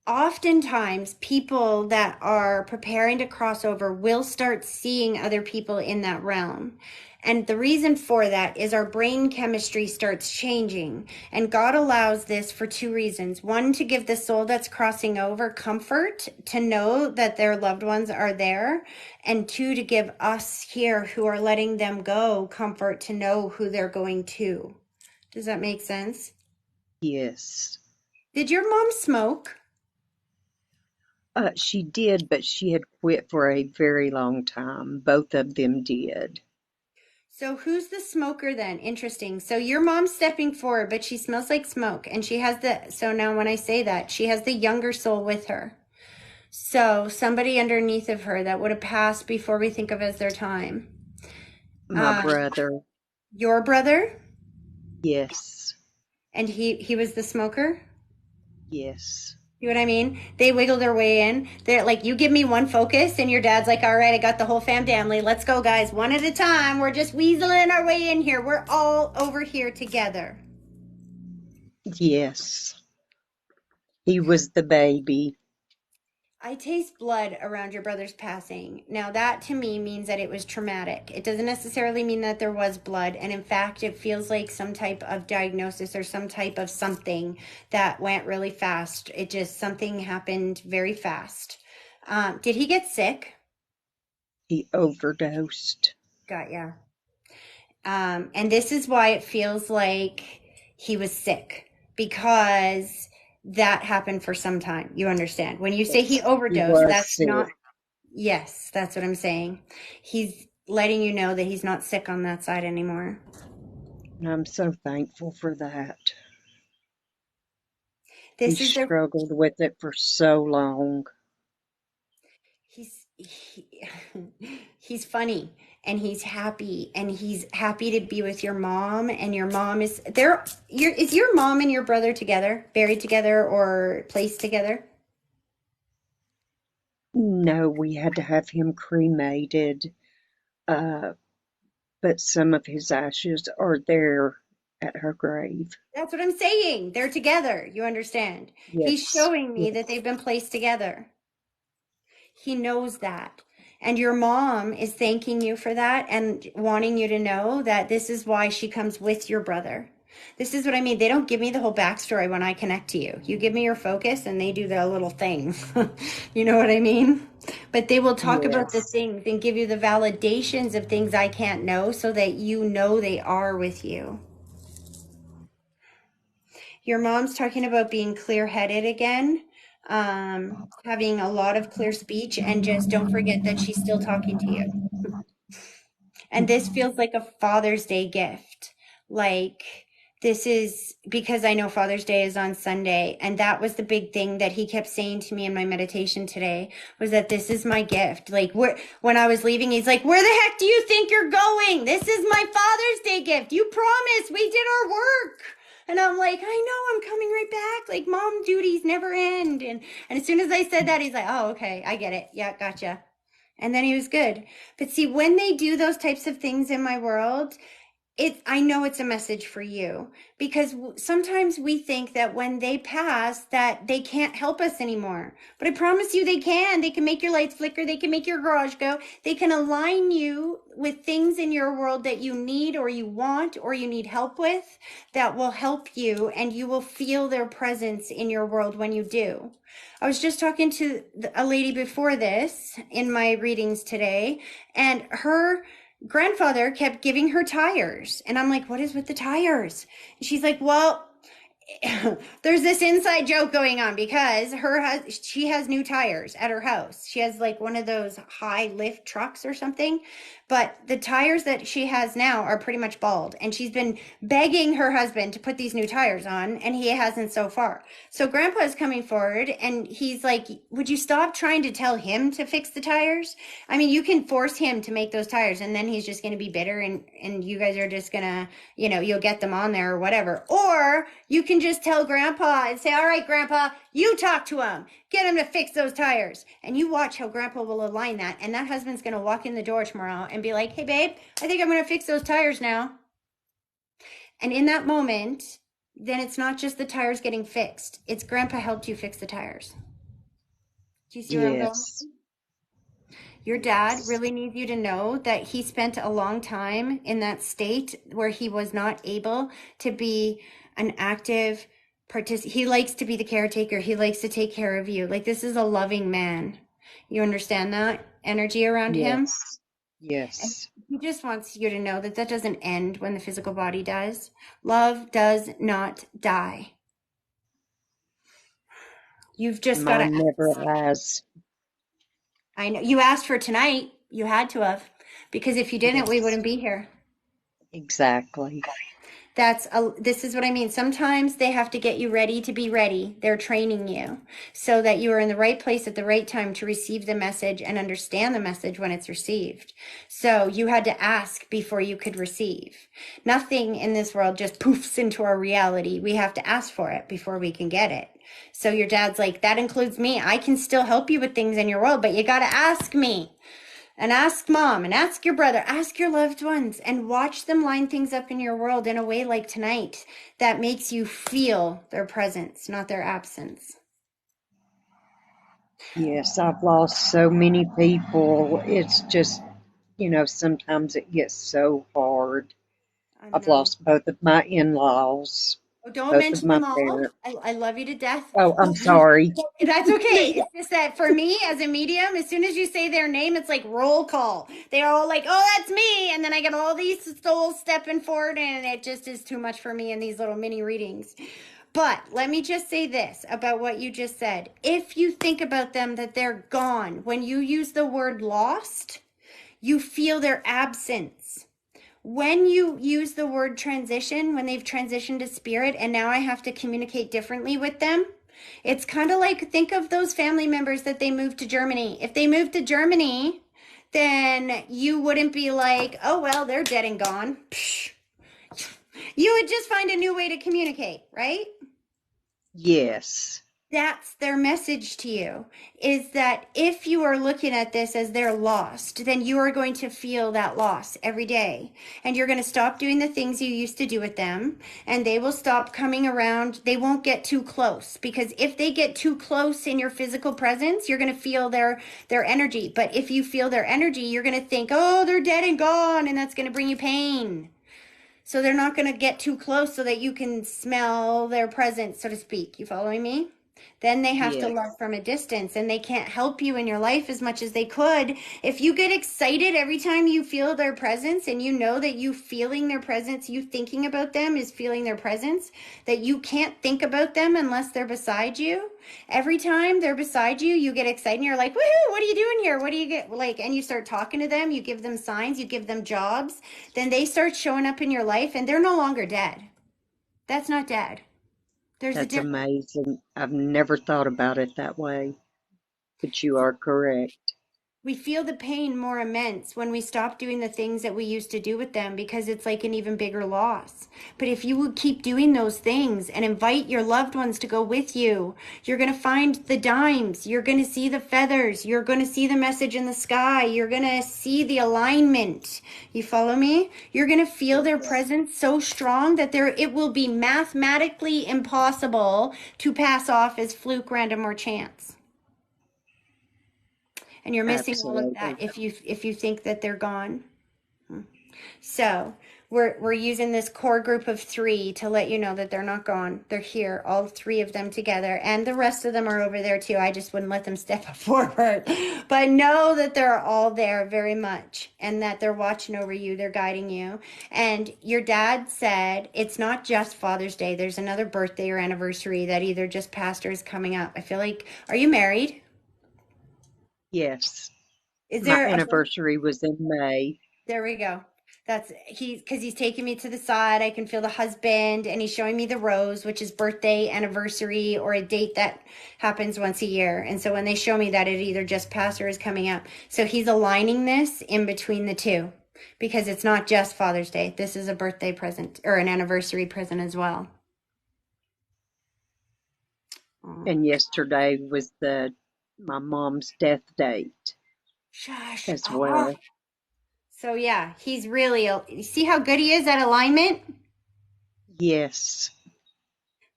oftentimes people that are preparing to cross over will start seeing other people in that realm. And the reason for that is our brain chemistry starts changing. And God allows this for two reasons. One, to give the soul that's crossing over comfort to know that their loved ones are there. And two, to give us here who are letting them go comfort to know who they're going to. Does that make sense? Yes. Did your mom smoke? She did, but she had quit for a very long time. Both of them did. So who's the smoker then? Interesting. So your mom's stepping forward, but she smells like smoke. And she has so now when I say that, she has the younger soul with her. So somebody underneath of her that would have passed before we think of as their time. My Uh, brother, your brother, yes, and he was the smoker. yes, You know what I mean? They wiggle their way in. They're like, you give me one focus, and your dad's like, all right, I got the whole family. Let's go, guys, one at a time. We're just weaseling our way in here. We're all over here together. yes. He was the baby. I taste blood around your brother's passing. Now, that to me means that it was traumatic. It doesn't necessarily mean that there was blood. And in fact, it feels like some type of diagnosis or some type of something that went really fast. It just, something happened very fast. Did he get sick? He overdosed. Got ya. And this is why it feels like he was sick because that happened for some time. You understand? When you say he Yes, he overdosed, was that's sick. not, yes, that's what I'm saying. He's letting you know that he's not sick on that side anymore. And I'm so thankful for that. He This is the struggled with it for so long. he, he's funny and he's happy to be with your mom, and your mom is there. Is your mom and your brother together, buried together or placed together? No, we had to have him cremated, uh, but some of his ashes are there at her grave. That's what I'm saying. They're together. You understand? He's Yes, showing me that yes, they've been placed together. He knows that. And your mom is thanking you for that and wanting you to know that this is why she comes with your brother. This is what I mean. They don't give me the whole backstory when I connect to you. You give me your focus and they do their little thing. You know what I mean? But they will talk about the yes. things and give you the validations of things I can't know so that you know they are with you. Your mom's talking about being clear headed again, having a lot of clear speech, and just don't forget that she's still talking to you. And this feels like a Father's Day gift. Like this is because I know Father's Day is on Sunday. And that was the big thing that he kept saying to me in my meditation today, was that this is my gift. Like, when I was leaving, he's like, where the heck do you think you're going? This is my Father's Day gift. You promised. We did our work. And I'm like, I know, I'm coming right back. Like, mom duties never end. And as soon as I said that, he's like, oh, okay, I get it. Yeah, gotcha. And then he was good. But see, when they do those types of things in my world, I know it's a message for you, because sometimes we think that when they pass that they can't help us anymore. But I promise you they can. They can make your lights flicker. They can make your garage go. They can align you with things in your world that you need or you want or you need help with, that will help you, and you will feel their presence in your world when you do. I was just talking to a lady before this in my readings today, and her grandfather kept giving her tires. And I'm like, what is with the tires? And she's like, well, there's this inside joke going on because she has new tires at her house. She has like one of those high lift trucks or something, but the tires that she has now are pretty much bald, and she's been begging her husband to put these new tires on, and he hasn't so far. So grandpa is coming forward and he's like, would you stop trying to tell him to fix the tires? I mean, you can force him to make those tires, and then he's just going to be bitter, and you guys are just going to, you'll get them on there or whatever. Or you can just tell grandpa and say, all right, grandpa, you talk to him, get him to fix those tires. And you watch how grandpa will align that. And that husband's going to walk in the door tomorrow and be like, hey, babe, I think I'm going to fix those tires now. And in that moment, then it's not just the tires getting fixed. It's grandpa helped you fix the tires. Do you see where I'm going? Yes. Your dad really needs you to know that he spent a long time in that state where he was not able to be an active participant. He likes to be the caretaker. He likes to take care of you. Like, this is a loving man. You understand that energy around him? Yes. And Yes. he just wants you to know that that doesn't end when the physical body does. Love does not die. You've just got to Mine never ask. has. I know you asked for tonight. You had to have, because if you didn't, we Yes. wouldn't be here. Exactly. This is what I mean. Sometimes they have to get you ready to be ready. They're training you so that you are in the right place at the right time to receive the message and understand the message when it's received. So you had to ask before you could receive. Nothing in this world just poofs into our reality. We have to ask for it before we can get it. So your dad's like, that includes me. I can still help you with things in your world, but you got to ask me. And ask mom and ask your brother, ask your loved ones, and watch them line things up in your world in a way like tonight that makes you feel their presence, not their absence. Yes, I've lost so many people. It's just, sometimes it gets so hard. I I've know. lost both of my in-laws, Oh, don't both of mention my them all. parents. I love you to death. Oh, I'm But sorry. that's okay. It's just that for me as a medium, as soon as you say their name, it's like roll call. They're all like, oh, that's me. And then I get all these souls stepping forward, and it just is too much for me in these little mini readings. But let me just say this about what you just said. If you think about them that they're gone, when you use the word lost, you feel their absence. When you use the word transition, when they've transitioned to spirit and now I have to communicate differently with them, it's kind of like, think of those family members that they moved to Germany. If they moved to Germany, then you wouldn't be like, oh, well, they're dead and gone. Psh. You would just find a new way to communicate, right? Yes. That's their message to you, is that if you are looking at this as they're lost, then you are going to feel that loss every day. And you're going to stop doing the things you used to do with them, and they will stop coming around. They won't get too close, because if they get too close in your physical presence, you're going to feel their energy. But if you feel their energy, you're going to think, oh, they're dead and gone, and that's going to bring you pain. So they're not going to get too close so that you can smell their presence, so to speak. You following me? Then they have to love Yes. from a distance, and they can't help you in your life as much as they could. If you get excited every time you feel their presence, and you know that you feeling their presence, you thinking about them is feeling their presence, that you can't think about them unless they're beside you. Every time they're beside you, you get excited and you're like, woohoo, what are you doing here? What do you get? Like, and you start talking to them, you give them signs, you give them jobs, then they start showing up in your life, and they're no longer dead. That's not dad. There's a That's difference. amazing. I've never thought about it that way, but you are correct. We feel the pain more immense when we stop doing the things that we used to do with them because it's like an even bigger loss. But if you would keep doing those things and invite your loved ones to go with you, you're going to find the dimes. You're going to see the feathers. You're going to see the message in the sky. You're going to see the alignment. You follow me? You're going to feel their Yes. presence so strong that it will be mathematically impossible to pass off as fluke, random, or chance. And you're missing all of that Absolutely. if you think that they're gone. So we're using this core group of three to let you know that they're not gone. They're here, all three of them together, and the rest of them are over there too. I just wouldn't let them step forward. But know that they're all there very much, and that they're watching over you, they're guiding you. And your dad said it's not just Father's Day. There's another birthday or anniversary that either just passed or is coming up. I feel like, are you married? Yes. Is My there a anniversary was in May. There we go. That's because he's taking me to the side. I can feel the husband, and he's showing me the rose, which is birthday, anniversary, or a date that happens once a year. And so when they show me that, it either just passed or is coming up. So he's aligning this in between the two because it's not just Father's Day. This is a birthday present or an anniversary present as well. Oh, And yesterday was the my mom's death date shush. as Oh. well. So yeah, he's really, you see how good he is at alignment? Yes.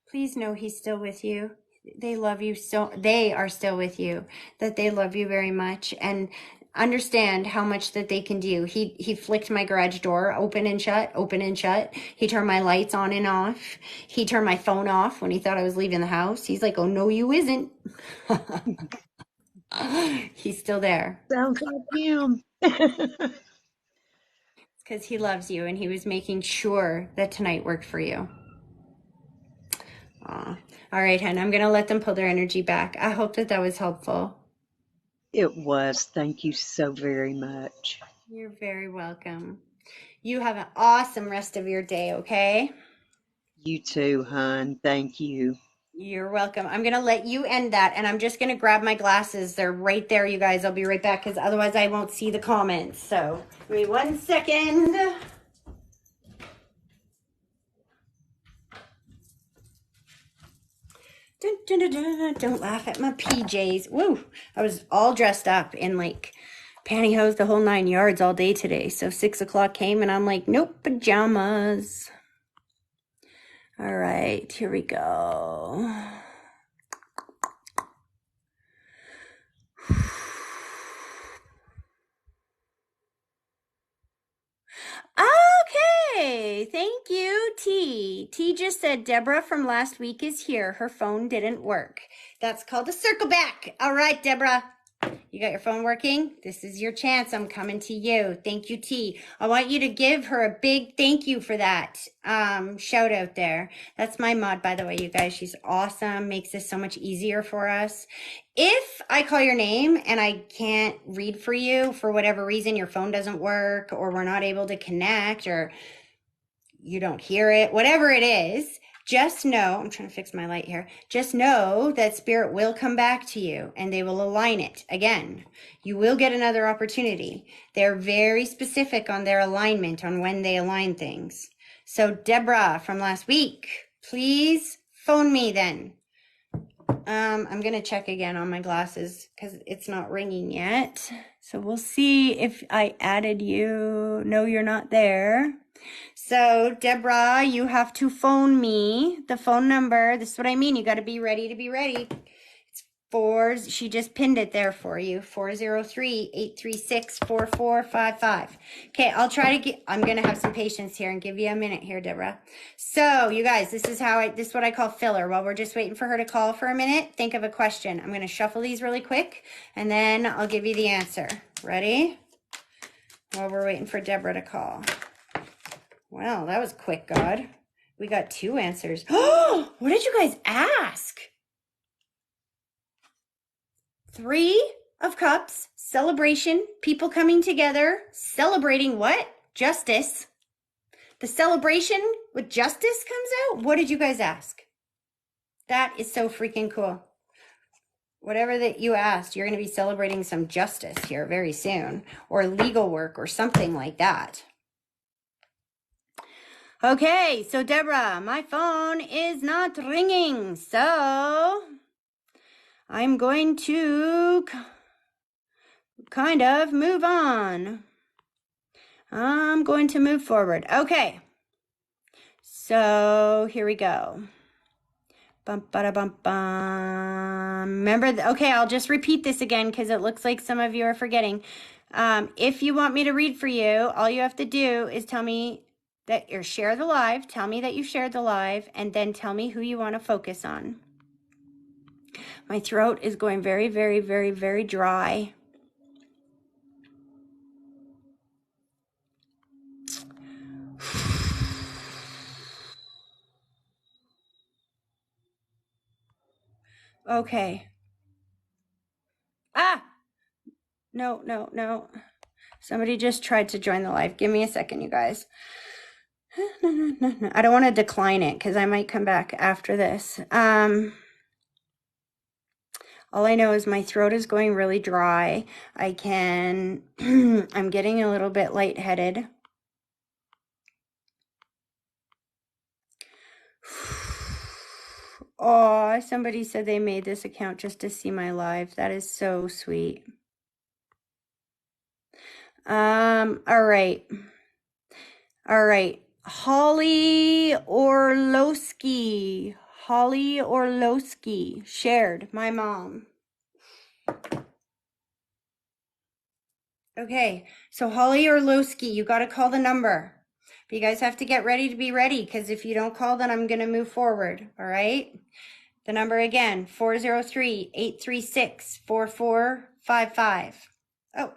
Please know he's still with you. They love you so, they are still with you, that they love you very much and understand how much that they can do. He flicked my garage door open and shut, open and shut. He turned my lights on and off. He turned my phone off when he thought I was leaving the house. He's like, "Oh no, you isn't." He's still there Sounds like him. because he loves you and he was making sure that tonight worked for you. Aw. All right, hon. I'm gonna let them pull their energy back. I hope that was helpful. It was. Thank you so very much. You're very welcome. You have an awesome rest of your day, okay? You too, hon. Thank you. You're welcome. I'm going to let you end that, and I'm just going to grab my glasses. They're right there, you guys. I'll be right back because otherwise I won't see the comments. So give me 1 second. Dun, dun, dun, dun. Don't laugh at my PJs. Woo! I was all dressed up in like pantyhose, the whole 9 yards all day today. So 6 o'clock came, and I'm like, nope, pajamas. All right, here we go. Okay, thank you, T. T just said Deborah from last week is here. Her phone didn't work. That's called a circle back. All right, Deborah. You got your phone working? This is your chance. I'm coming to you. Thank you, T. I want you to give her a big thank you for that shout out there. That's my mod, by the way, you guys. She's awesome. Makes this so much easier for us. If I call your name and I can't read for you for whatever reason, your phone doesn't work or we're not able to connect or you don't hear it, whatever it is, just know, I'm trying to fix my light here. Just know that spirit will come back to you and they will align it again. You will get another opportunity. They're very specific on their alignment, on when they align things. So Deborah from last week, please phone me then. I'm going to check again on my glasses because it's not ringing yet. So we'll see if I added you. No, you're not there. So, Deborah, you have to phone me. The phone number, this is what I mean. You got to be ready to be ready. It's she just pinned it there for you. 403-836-4455. Okay, I'll try to I'm going to have some patience here and give you a minute here, Deborah. So, you guys, this is what I call filler. While we're just waiting for her to call for a minute, think of a question. I'm going to shuffle these really quick and then I'll give you the answer. Ready? While we're waiting for Deborah to call. Wow, that was quick, God. We got 2 answers. Oh, what did you guys ask? 3 of Cups, celebration, people coming together, celebrating what? Justice. The celebration with justice comes out. What did you guys ask? That is so freaking cool. Whatever that you asked, you're going to be celebrating some justice here very soon, or legal work or something like that. Okay, so Deborah, my phone is not ringing, so I'm going to kind of move on. I'm going to move forward. Okay, so here we go. Bum, bada, bum, bum. Remember, okay, I'll just repeat this again because it looks like some of you are forgetting. If you want me to read for you, all you have to do is tell me that or share the live, tell me that you shared the live, and then tell me who you want to focus on. My throat is going very, very, very, very dry. Okay. Ah! No. Somebody just tried to join the live. Give me a second, you guys. No. I don't want to decline it because I might come back after this. All I know is my throat is going really dry. I'm getting a little bit lightheaded. Oh, somebody said they made this account just to see my live. That is so sweet. All right. Holly Orlowski shared, my mom. Okay, so Holly Orlowski, you got to call the number. But you guys have to get ready to be ready, because if you don't call, then I'm going to move forward, all right? The number again, 403-836-4455. Oh,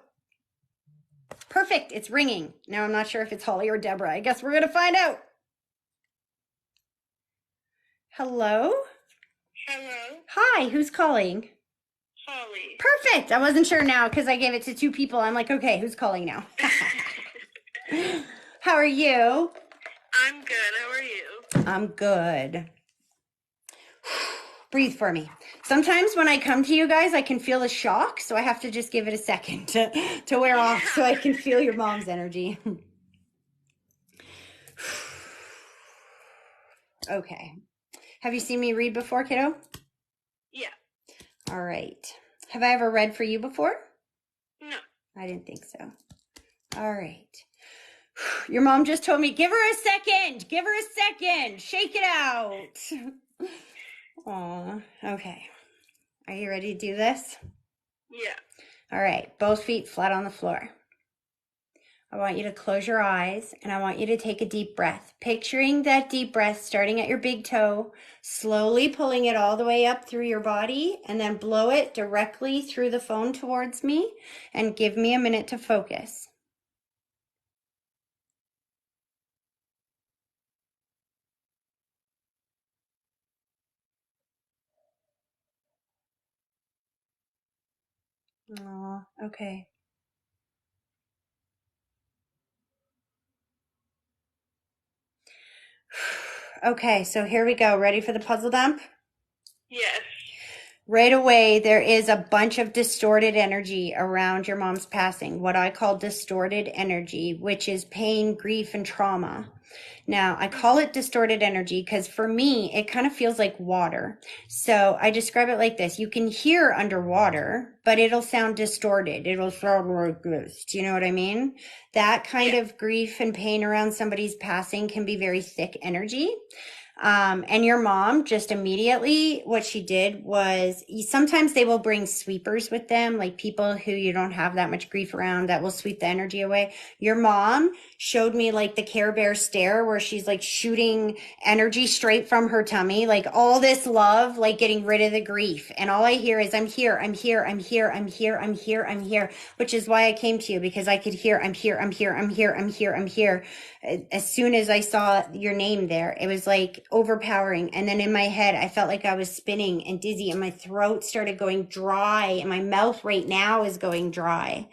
perfect, it's ringing. Now I'm not sure if it's Holly or Deborah. I guess we're going to find out. Hello? Hello, Hi, who's calling? Holly. Perfect. I wasn't sure now because I gave it to two people. I'm like, okay, who's calling now? How are you? I'm good. How are you? I'm good. Breathe for me. Sometimes when I come to you guys, I can feel a shock, so I have to just give it a second to wear off so I can feel your mom's energy. Okay. Have you seen me read before, kiddo? Yeah. All right. Have I ever read for you before? No. I didn't think so. All right. Your mom just told me, give her a second. Give her a second. Shake it out. Aw, okay. Are you ready to do this? Yeah. All right. Both feet flat on the floor. I want you to close your eyes and I want you to take a deep breath. Picturing that deep breath starting at your big toe, slowly pulling it all the way up through your body, and then blow it directly through the phone towards me and give me a minute to focus. Oh, okay. Okay, so here we go. Ready for the puzzle dump? Yes. Right away, there is a bunch of distorted energy around your mom's passing, what I call distorted energy, which is pain, grief, and trauma. Now, I call it distorted energy because for me, it kind of feels like water. So I describe it like this. You can hear underwater, but it'll sound distorted. It'll sound like this. Do you know what I mean? That kind of grief and pain around somebody's passing can be very thick energy. And your mom just immediately, what she did was sometimes they will bring sweepers with them, like people who you don't have that much grief around that will sweep the energy away. Your mom showed me like the Care Bear stare where she's like shooting energy straight from her tummy, like all this love, like getting rid of the grief. And all I hear is, I'm here, which is why I came to you, because I could hear, I'm here. As soon as I saw your name there, it was like overpowering. And then in my head, I felt like I was spinning and dizzy, and my throat started going dry, and my mouth right now is going dry.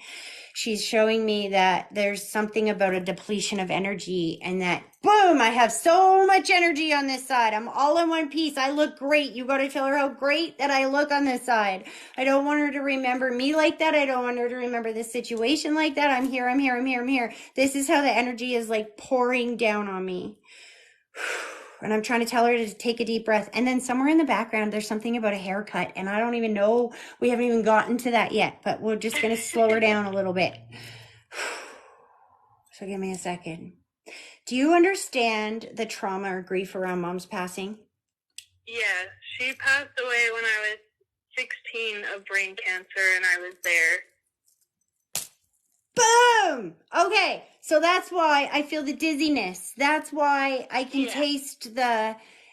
She's showing me that there's something about a depletion of energy and that, boom, I have so much energy on this side. I'm all in one piece. I look great. You got to tell her how great that I look on this side. I don't want her to remember me like that. I don't want her to remember this situation like that. I'm here, I'm here, I'm here, I'm here. This is how the energy is like pouring down on me. And I'm trying to tell her to take a deep breath. And then somewhere in the background, there's something about a haircut. And I don't even know. We haven't even gotten to that yet, but we're just going to slow her down a little bit. So give me a second. Do you understand the trauma or grief around Mom's passing? Yeah, she passed away when I was 16 of brain cancer, and I was there. Boom! Okay, so that's why I feel the dizziness. That's why I can Yeah. taste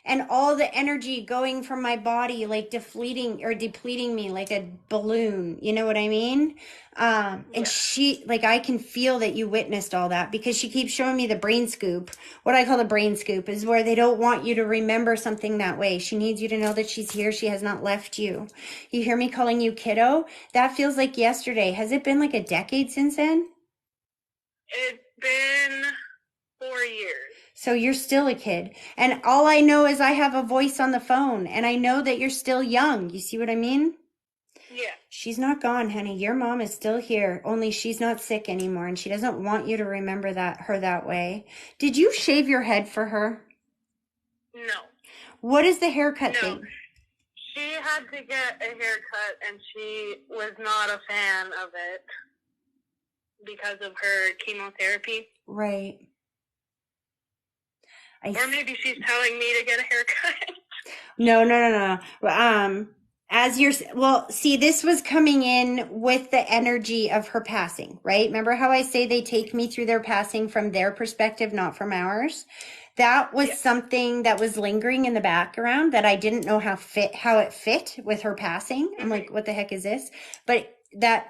and all the energy going from my body, like depleting me like a balloon. You know what I mean? And Yeah. she, like, I can feel that you witnessed all that because she keeps showing me the brain scoop. What I call the brain scoop is where they don't want you to remember something that way. She needs you to know that she's here. She has not left you. You hear me calling you kiddo? That feels like yesterday. Has it been like a decade since then? It's been 4 years. So you're still a kid. And all I know is I have a voice on the phone and I know that you're still young. You see what I mean? Yeah. She's not gone, honey. Your mom is still here. Only she's not sick anymore and she doesn't want you to remember her that way. Did you shave your head for her? No. What is the haircut No. thing? She had to get a haircut, and she was not a fan of it because of her chemotherapy. Right. Or maybe she's telling me to get a haircut. No. See, this was coming in with the energy of her passing, right? Remember how I say they take me through their passing from their perspective, not from ours? That was something that was lingering in the background that I didn't know how it fit with her passing. I'm like, what the heck is this? But that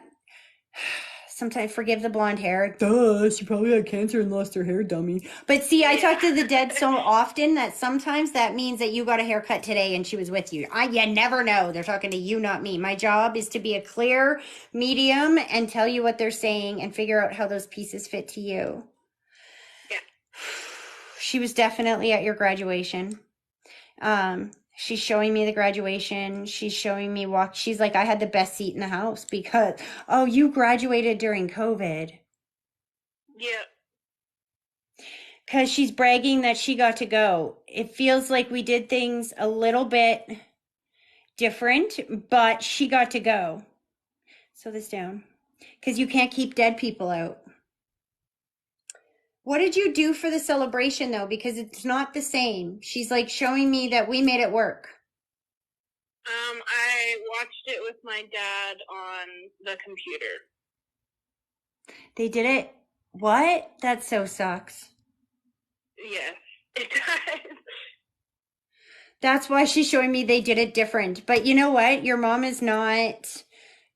sometimes, forgive the blonde hair. Duh, she probably had cancer and lost her hair, dummy. But see, I talk to the dead so often that sometimes that means that you got a haircut today and she was with you. You never know. They're talking to you, not me. My job is to be a clear medium and tell you what they're saying and figure out how those pieces fit to you. Yeah. She was definitely at your graduation. She's showing me the graduation. She's showing me she's like, I had the best seat in the house because, oh, you graduated during COVID. Yeah. Because she's bragging that she got to go. It feels like we did things a little bit different, but she got to go. Slow this down. Because you can't keep dead people out. What did you do for the celebration, though? Because it's not the same. She's like showing me that we made it work. I watched it with my dad on the computer. They did it? What? That so sucks. Yes, it does. That's why she's showing me they did it different. But you know what? Your mom is not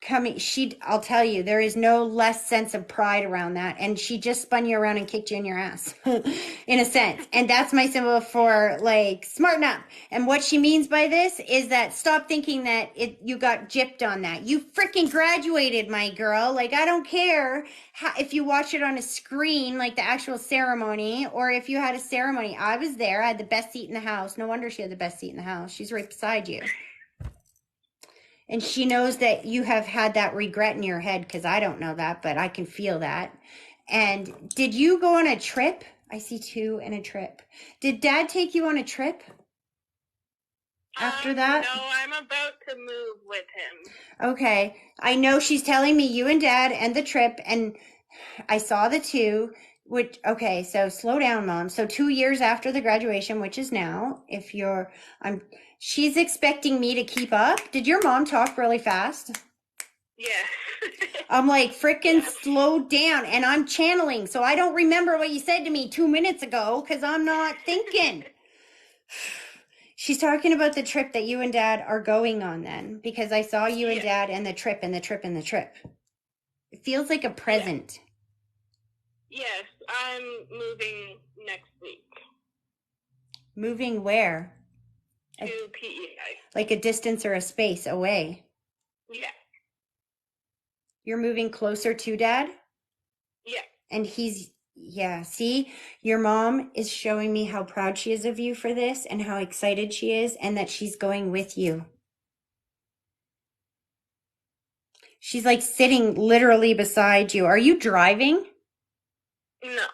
coming. I'll tell you, there is no less sense of pride around that. And she just spun you around and kicked you in your ass, in a sense. And that's my symbol for like, smarten up. And what she means by this is that stop thinking that you got gypped on that. You freaking graduated, my girl. Like, I don't care if you watch it on a screen, like the actual ceremony, or if you had a ceremony. I was there. I had the best seat in the house. No wonder she had the best seat in the house. She's right beside you. And she knows that you have had that regret in your head, because I don't know that, but I can feel that. And did you go on a trip? I see 2 and a trip. Did Dad take you on a trip after that? No, I'm about to move with him. Okay. I know she's telling me you and Dad and the trip, and I saw the 2. Okay, so slow down, Mom. So 2 years after the graduation, which is now, she's expecting me to keep up. Did your mom talk really fast? Yes. I'm like, freaking slow down. And I'm channeling, so I don't remember what you said to me 2 minutes ago because I'm not thinking. She's talking about the trip that you and Dad are going on then, because I saw you and Dad and the trip and the trip and the trip. It feels like a present. Yes, I'm moving next week. Moving where? To PEI. Like a distance or a space away? Yeah. You're moving closer to Dad? Yeah. And yeah, see, your mom is showing me how proud she is of you for this and how excited she is and that she's going with you. She's like sitting literally beside you. Are you driving? No.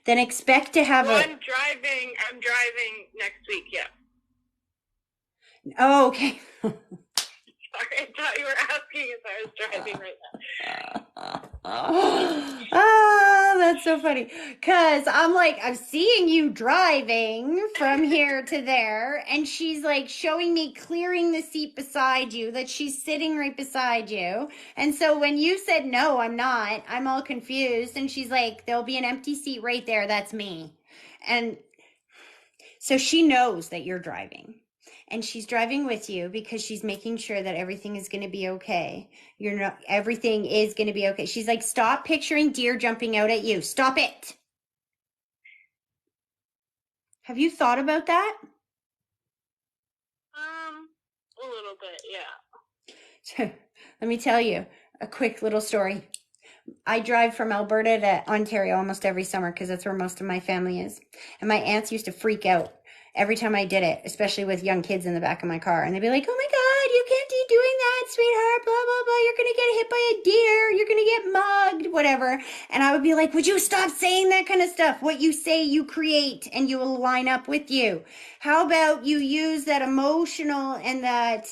Then expect to have Well, a. I'm driving next week, yeah. Oh, okay. Sorry, I thought you were asking if I was driving right now. Ah, that's so funny. Cause I'm like, I'm seeing you driving from here to there, and she's like showing me clearing the seat beside you, that she's sitting right beside you. And so when you said no, I'm not, I'm all confused. And she's like, there'll be an empty seat right there. That's me. And so she knows that you're driving. And she's driving with you because she's making sure that everything is going to be okay. Everything is going to be okay. She's like, stop picturing deer jumping out at you. Stop it. Have you thought about that? A little bit, yeah. Let me tell you a quick little story. I drive from Alberta to Ontario almost every summer because that's where most of my family is. And my aunts used to freak out every time I did it, especially with young kids in the back of my car. And they'd be like, oh my God, you can't be doing that, sweetheart, blah, blah, blah. You're going to get hit by a deer. You're going to get mugged, whatever. And I would be like, would you stop saying that kind of stuff? What you say, you create, and you will line up with you. How about you use that emotional and that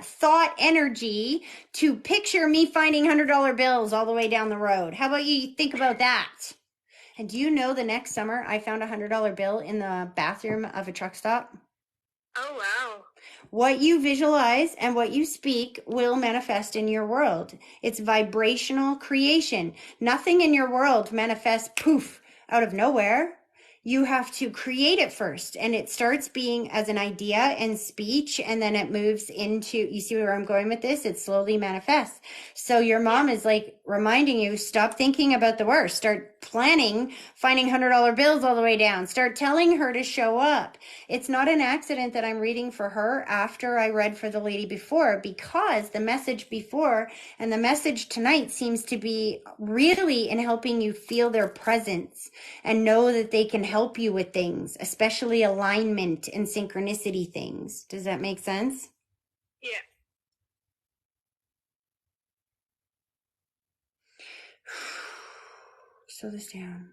thought energy to picture me finding $100 bills all the way down the road. How about you think about that? And do you know the next summer I found a $100 bill in the bathroom of a truck stop? Oh, wow. What you visualize and what you speak will manifest in your world. It's vibrational creation. Nothing in your world manifests poof out of nowhere. You have to create it first, and it starts being as an idea and speech, and then it moves into, you see where I'm going with this? It slowly manifests. So your mom is like reminding you, stop thinking about the worst. Start planning, finding $100 bills all the way down. Start telling her to show up. It's not an accident that I'm reading for her after I read for the lady before, because the message before and the message tonight seems to be really in helping you feel their presence and know that they can help you with things, especially alignment and synchronicity things. Does that make sense? Yeah. Slow this down.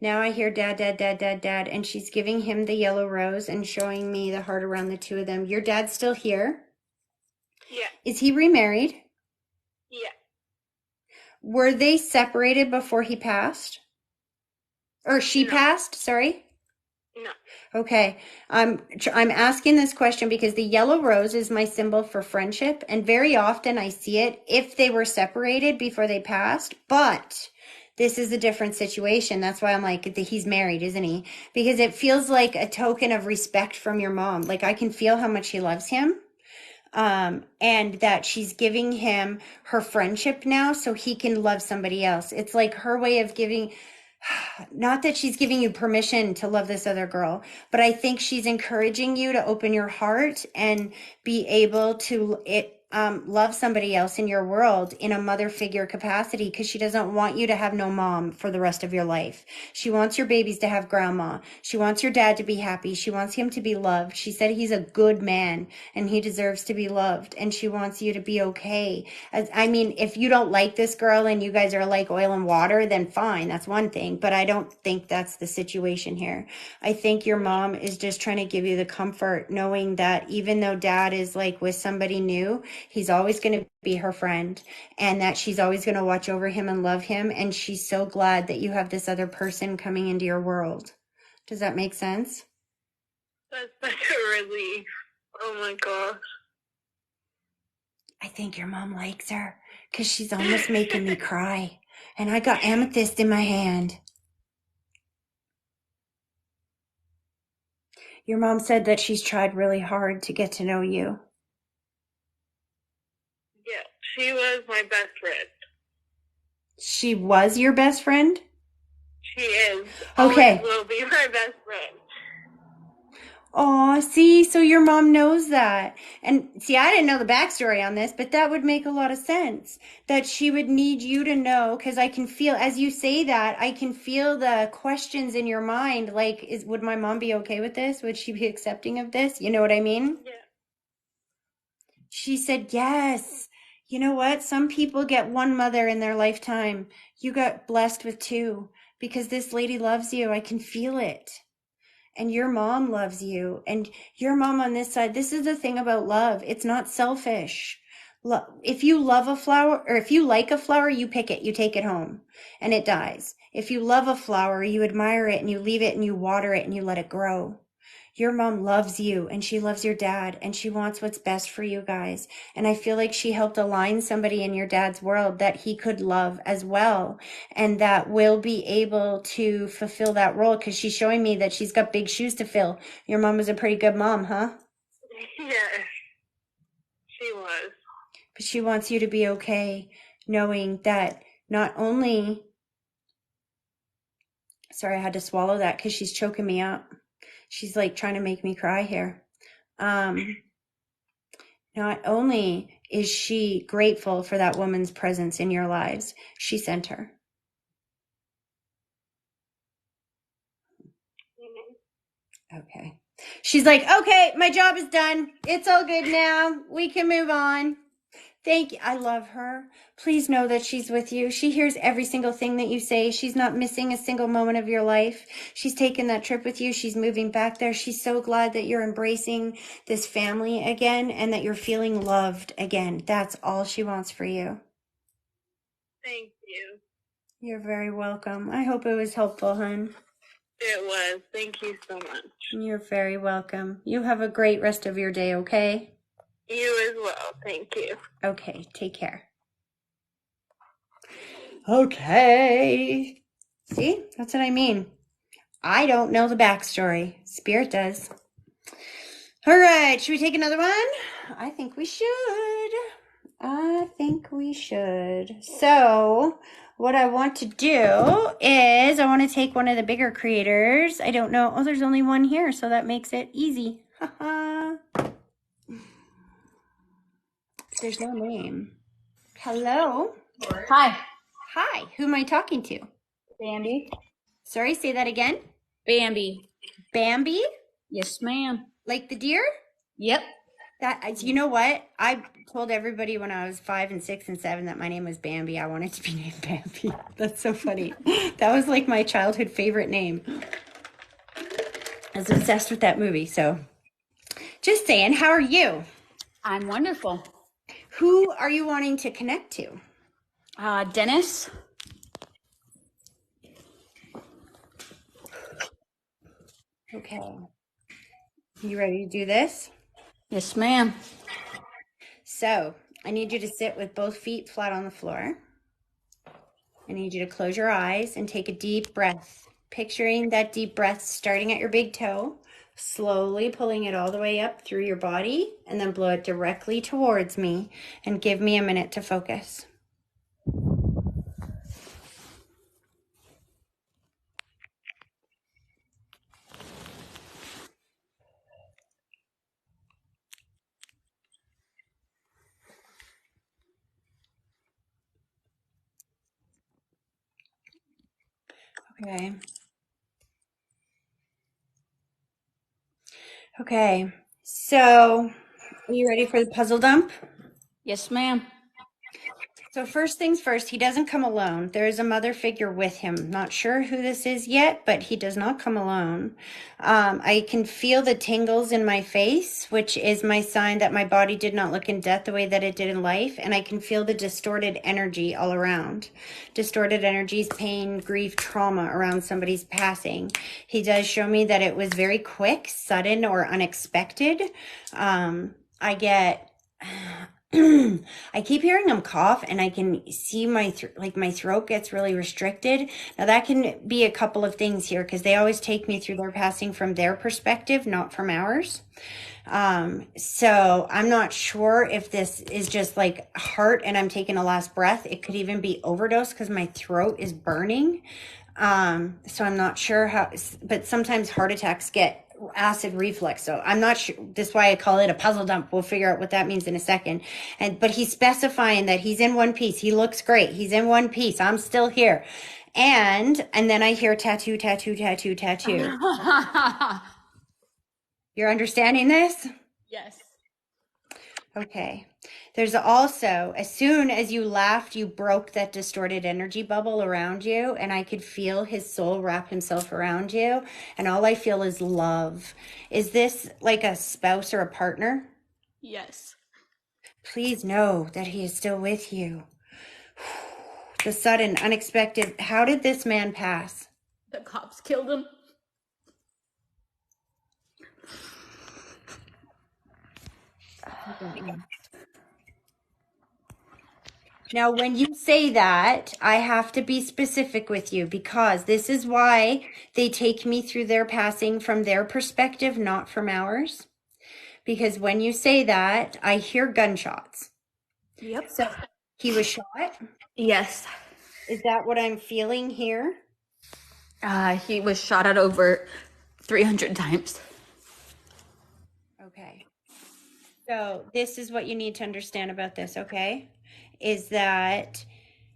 Now I hear dad, dad, dad, dad, dad, and she's giving him the yellow rose and showing me the heart around the two of them. Your dad's still here? Yeah. Is he remarried? Yeah. Were they separated before he passed? Or she passed, sorry? No. Okay. I'm asking this question because the yellow rose is my symbol for friendship, and very often I see it if they were separated before they passed, but this is a different situation. That's why I'm like, he's married, isn't he? Because it feels like a token of respect from your mom. Like I can feel how much she loves him. And that she's giving him her friendship now so he can love somebody else. It's like her way of giving, not that she's giving you permission to love this other girl, but I think she's encouraging you to open your heart and be able to love somebody else in your world in a mother figure capacity, because she doesn't want you to have no mom for the rest of your life. She wants your babies to have grandma. She wants your dad to be happy. She wants him to be loved. She said he's a good man and he deserves to be loved, and she wants you to be okay. If you don't like this girl and you guys are like oil and water, then fine, that's one thing, but I don't think that's the situation here. I think your mom is just trying to give you the comfort knowing that even though dad is like with somebody new, he's always going to be her friend, and that she's always going to watch over him and love him. And she's so glad that you have this other person coming into your world. Does that make sense? That's such a relief. Oh my gosh. I think your mom likes her because she's almost making me cry. And I got amethyst in my hand. Your mom said that she's tried really hard to get to know you. Yeah, she was my best friend. She was your best friend? She is. Okay. Always will be my best friend. Oh, see, so your mom knows that. And see, I didn't know the backstory on this, but that would make a lot of sense that she would need you to know because I can feel, as you say that, I can feel the questions in your mind. Like, would my mom be okay with this? Would she be accepting of this? You know what I mean? Yeah. She said, yes. You know what? Some people get one mother in their lifetime. You got blessed with two because this lady loves you. I can feel it. And your mom loves you. And your mom on this side, this is the thing about love. It's not selfish. If you love a flower, or if you like a flower, you pick it, you take it home, and it dies. If you love a flower, you admire it and you leave it and you water it and you let it grow. Your mom loves you and she loves your dad and she wants what's best for you guys. And I feel like she helped align somebody in your dad's world that he could love as well and that will be able to fulfill that role because she's showing me that she's got big shoes to fill. Your mom was a pretty good mom, huh? Yes, she was. But she wants you to be okay knowing that not only, sorry, I had to swallow that because she's choking me up. She's like trying to make me cry here. Not only is she grateful for that woman's presence in your lives, she sent her. Okay. She's like, okay, my job is done. It's all good now. We can move on. Thank you. I love her. Please know that she's with you. She hears every single thing that you say. She's not missing a single moment of your life. She's taken that trip with you. She's moving back there. She's so glad that you're embracing this family again and that you're feeling loved again. That's all she wants for you. Thank you. You're very welcome. I hope it was helpful, hon. It was. Thank you so much. You're very welcome. You have a great rest of your day, okay? You as well. Thank you. Okay, take care. Okay. See, that's what I mean. I don't know the backstory. Spirit does. All right, should we take another one? I think we should. So, what I want to do is I want to take one of the bigger creators. I don't know. Oh, there's only one here, so that makes it easy. There's no name. Hello. Hi, Hi. Who am I talking to? Bambi. Sorry, say that again. Bambi. Bambi? Yes, ma'am. Like the deer? Yep. You know what? I told everybody when I was 5 and 6 and 7 that my name was Bambi. I wanted to be named Bambi. That's so funny. That was like my childhood favorite name. I was obsessed with that movie. So just saying, how are you? I'm wonderful. Who are you wanting to connect to? Dennis. Okay. You ready to do this? Yes, ma'am. So I need you to sit with both feet flat on the floor. I need you to close your eyes and take a deep breath, picturing that deep breath starting at your big toe, slowly pulling it all the way up through your body, and then blow it directly towards me and give me a minute to focus. Okay. Okay. So, are you ready for the puzzle dump? Yes, ma'am. So first things first, he doesn't come alone. There is a mother figure with him. Not sure who this is yet, but he does not come alone. I can feel the tingles in my face, which is my sign that my body did not look in death the way that it did in life. And I can feel the distorted energy all around. Distorted energies, pain, grief, trauma around somebody's passing. He does show me that it was very quick, sudden, or unexpected. I get... I keep hearing him cough and I can see my throat gets really restricted. Now that can be a couple of things here because they always take me through their passing from their perspective, not from ours. So I'm not sure if this is just like heart and I'm taking a last breath. It could even be overdose because my throat is burning. So I'm not sure how, but sometimes heart attacks get acid reflux. So I'm not sure. That's why I call it a puzzle dump. We'll figure out what that means in a second. But he's specifying that he's in one piece. He looks great. He's in one piece. I'm still here. And then I hear tattoo, tattoo, tattoo, tattoo. You're understanding this? Yes. Okay. There's also, as soon as you laughed, you broke that distorted energy bubble around you, and I could feel his soul wrap himself around you, and all I feel is love. Is this like a spouse or a partner? Yes. Please know that he is still with you. The sudden, unexpected, how did this man pass? The cops killed him. Now, when you say that, I have to be specific with you because this is why they take me through their passing from their perspective, not from ours. Because when you say that, I hear gunshots. Yep. So he was shot. Yes. Is that what I'm feeling here? He was shot at over 300 times. Okay. So this is what you need to understand about this, okay? Is that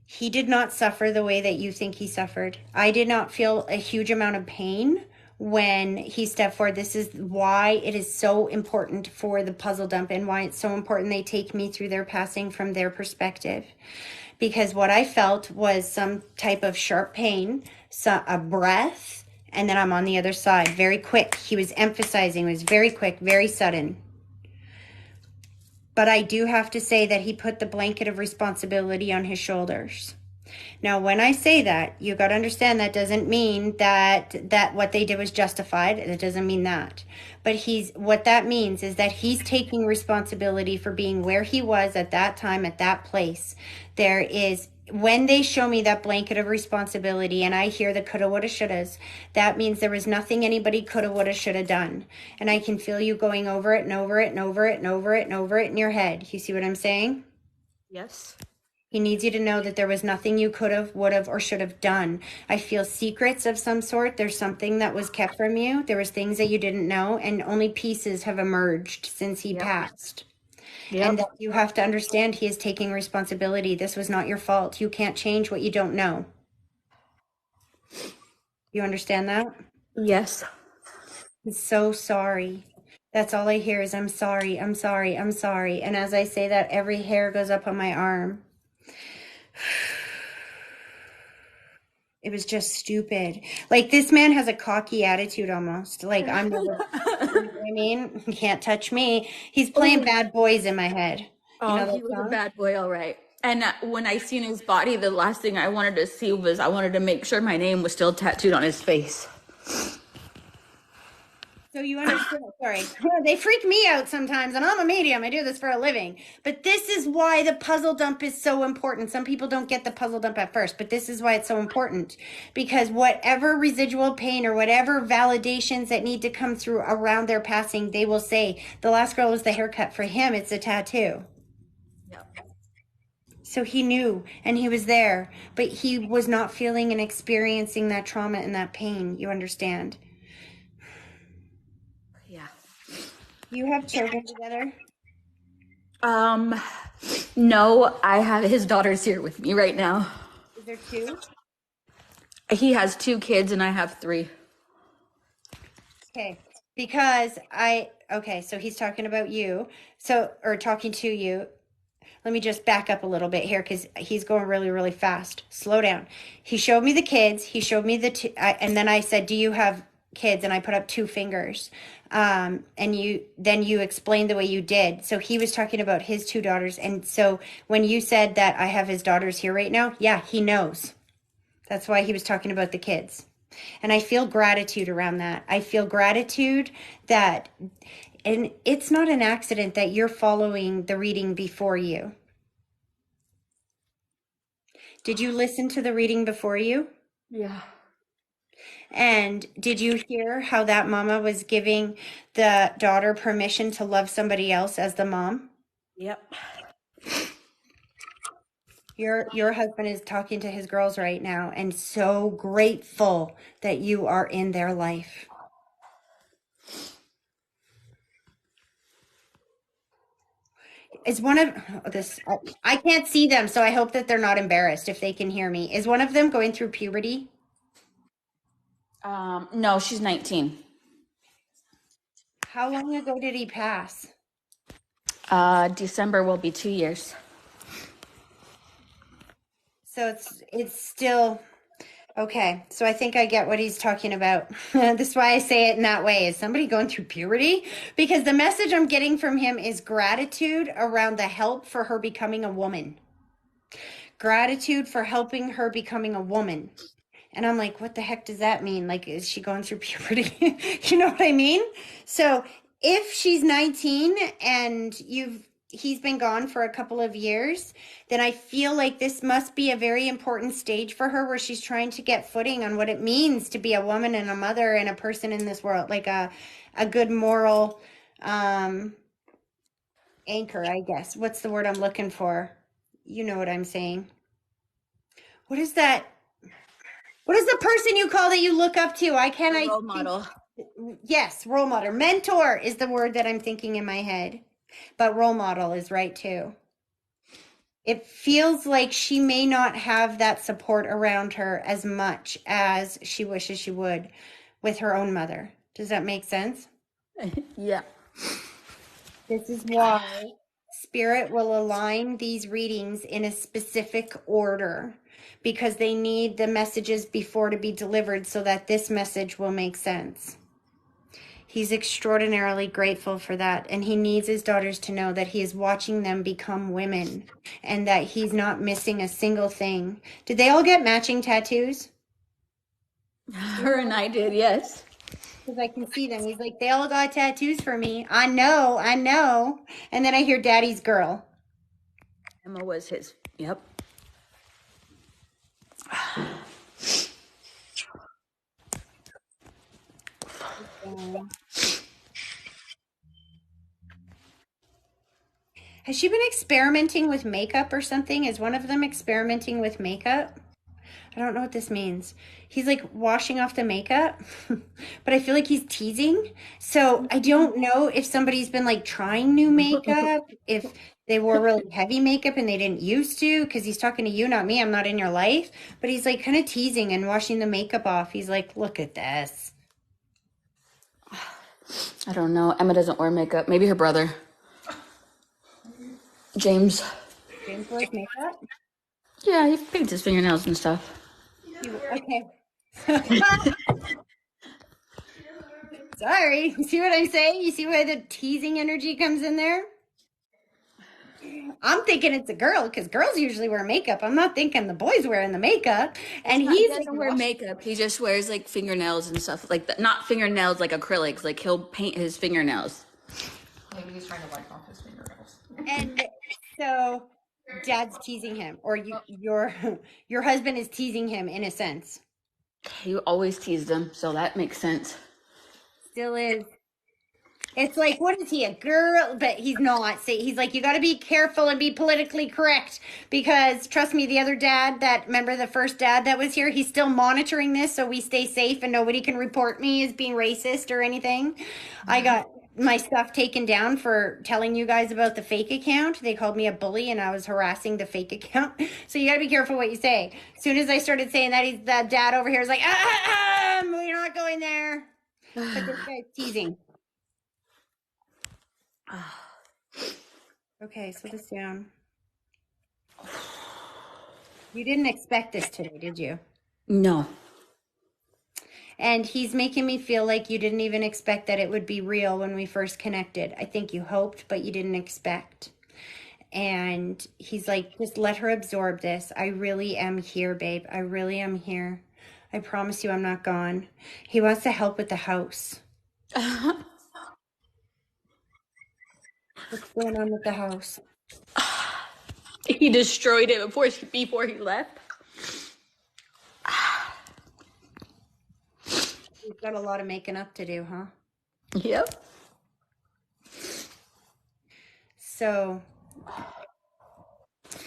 he did not suffer the way that you think he suffered. I did not feel a huge amount of pain when he stepped forward. This is why it is so important for the puzzle dump and why it's so important they take me through their passing from their perspective. Because what I felt was some type of sharp pain, a breath, and then I'm on the other side. Very quick. He was emphasizing, it was very quick, very sudden. But I do have to say that he put the blanket of responsibility on his shoulders. Now, when I say that, you got to understand that doesn't mean that what they did was justified. It doesn't mean that. But what that means is that he's taking responsibility for being where he was at that time, at that place. When they show me that blanket of responsibility and I hear the coulda, woulda, shouldas, that means there was nothing anybody coulda, woulda, shoulda done. And I can feel you going over it and over it and over it and over it and over it in your head. You see what I'm saying? Yes. He needs you to know that there was nothing you could have, would have, or should have done. I feel secrets of some sort. There's something that was kept from you. There was things that you didn't know, and only pieces have emerged since he passed. Yep. And that you have to understand he is taking responsibility. This was not your fault. You can't change what you don't know. You understand that? Yes. I'm so sorry. That's all I hear is I'm sorry, I'm sorry, I'm sorry. And as I say that, every hair goes up on my arm. It was just stupid. Like, this man has a cocky attitude almost. Like, I'm never, you know what I mean? You can't touch me. He's playing Bad Boys in my head. Oh, You know he that was a song? bad boy, all right. And when I seen his body, the last thing I wanted to see was I wanted to make sure my name was still tattooed on his face. So you understand, sorry. They freak me out sometimes, and I'm a medium. I do this for a living. But this is why the puzzle dump is so important. Some people don't get the puzzle dump at first, but this is why it's so important. Because whatever residual pain or whatever validations that need to come through around their passing, they will say, the last girl was the haircut. For him, it's a tattoo. Yep. So he knew, and he was there, but he was not feeling and experiencing that trauma and that pain. You understand? Yeah. You have children together? No, I have his daughter's here with me right now. Is there two? He has 2 kids and I have 3. Okay, because so he's talking about you, or talking to you. Let me just back up a little bit here because he's going really, really fast. Slow down. He showed me the kids. He showed me the two, and then I said, do you have kids? And I put up 2 fingers. And you explained the way you did. So he was talking about his 2 daughters. And so when you said that I have his daughters here right now, yeah, he knows. That's why he was talking about the kids. And I feel gratitude around that. I feel gratitude that, and it's not an accident that you're following the reading before you. Did you listen to the reading before you? Yeah. And did you hear how that mama was giving the daughter permission to love somebody else as the mom? Yep. Your husband is talking to his girls right now and so grateful that you are in their life. Is one of this, I can't see them, so I hope that they're not embarrassed if they can hear me. Is one of them going through puberty? No, she's 19. How long ago did he pass? December will be 2 years. So it's still okay. So I think I get what he's talking about. This is why I say it in that way. Is somebody going through puberty? Because the message I'm getting from him is gratitude around the help for her becoming a woman. Gratitude for helping her becoming a woman. And I'm like, what the heck does that mean? Like, is she going through puberty? You know what I mean? So if she's 19 and he's been gone for a couple of years, then I feel like this must be a very important stage for her where she's trying to get footing on what it means to be a woman and a mother and a person in this world, like a good moral anchor, I guess. What's the word I'm looking for? You know what I'm saying. What is that? What is the person you call that you look up to? Role model. Yes, role model. Mentor is the word that I'm thinking in my head. But role model is right too. It feels like she may not have that support around her as much as she wishes she would with her own mother. Does that make sense? Yeah. This is why Spirit will align these readings in a specific order, because they need the messages before to be delivered so that this message will make sense. He's extraordinarily grateful for that, and he needs his daughters to know that he is watching them become women and that he's not missing a single thing. Did they all get matching tattoos? Her and I did, yes. Because I can see them. He's like, they all got tattoos for me. I know. And then I hear Daddy's girl. Emma was his. Yep. Has she been experimenting with makeup or something? Is one of them experimenting with makeup? I don't know what this means. He's like washing off the makeup, but I feel like he's teasing. So I don't know if somebody's been like trying new makeup, if they wore really heavy makeup and they didn't used to, because he's talking to you, not me. I'm not in your life. But he's like kind of teasing and washing the makeup off. He's like, look at this. I don't know. Emma doesn't wear makeup. Maybe her brother. James. James wears makeup? Yeah, he paints his fingernails and stuff. Okay. Sorry. You see what I'm saying? You see why the teasing energy comes in there? I'm thinking it's a girl because girls usually wear makeup. I'm not thinking the boy's wearing the makeup. And He he's doesn't wear makeup. He just wears like fingernails and stuff like that. Not fingernails like acrylics. Like he'll paint his fingernails. Maybe he's trying to wipe off his fingernails. and so Dad's teasing him, or your husband is teasing him in a sense. He always teased him, so that makes sense. Still is. It's like, what is he, a girl? But he's not. He's like, you got to be careful and be politically correct because, trust me, the other dad remember the first dad that was here, he's still monitoring this so we stay safe and nobody can report me as being racist or anything. I got my stuff taken down for telling you guys about the fake account. They called me a bully and I was harassing the fake account. So you got to be careful what you say. As soon as I started saying that, that dad over here is like, we're not going there. But this guy's teasing. Okay, slow this down. You didn't expect this today, did you? No. And he's making me feel like you didn't even expect that it would be real when we first connected. I think you hoped, but you didn't expect. And he's like, just let her absorb this. I really am here, babe. I really am here. I promise you I'm not gone. He wants to help with the house. What's going on with the house? He destroyed it before he left. We've got a lot of making up to do, huh? Yep. So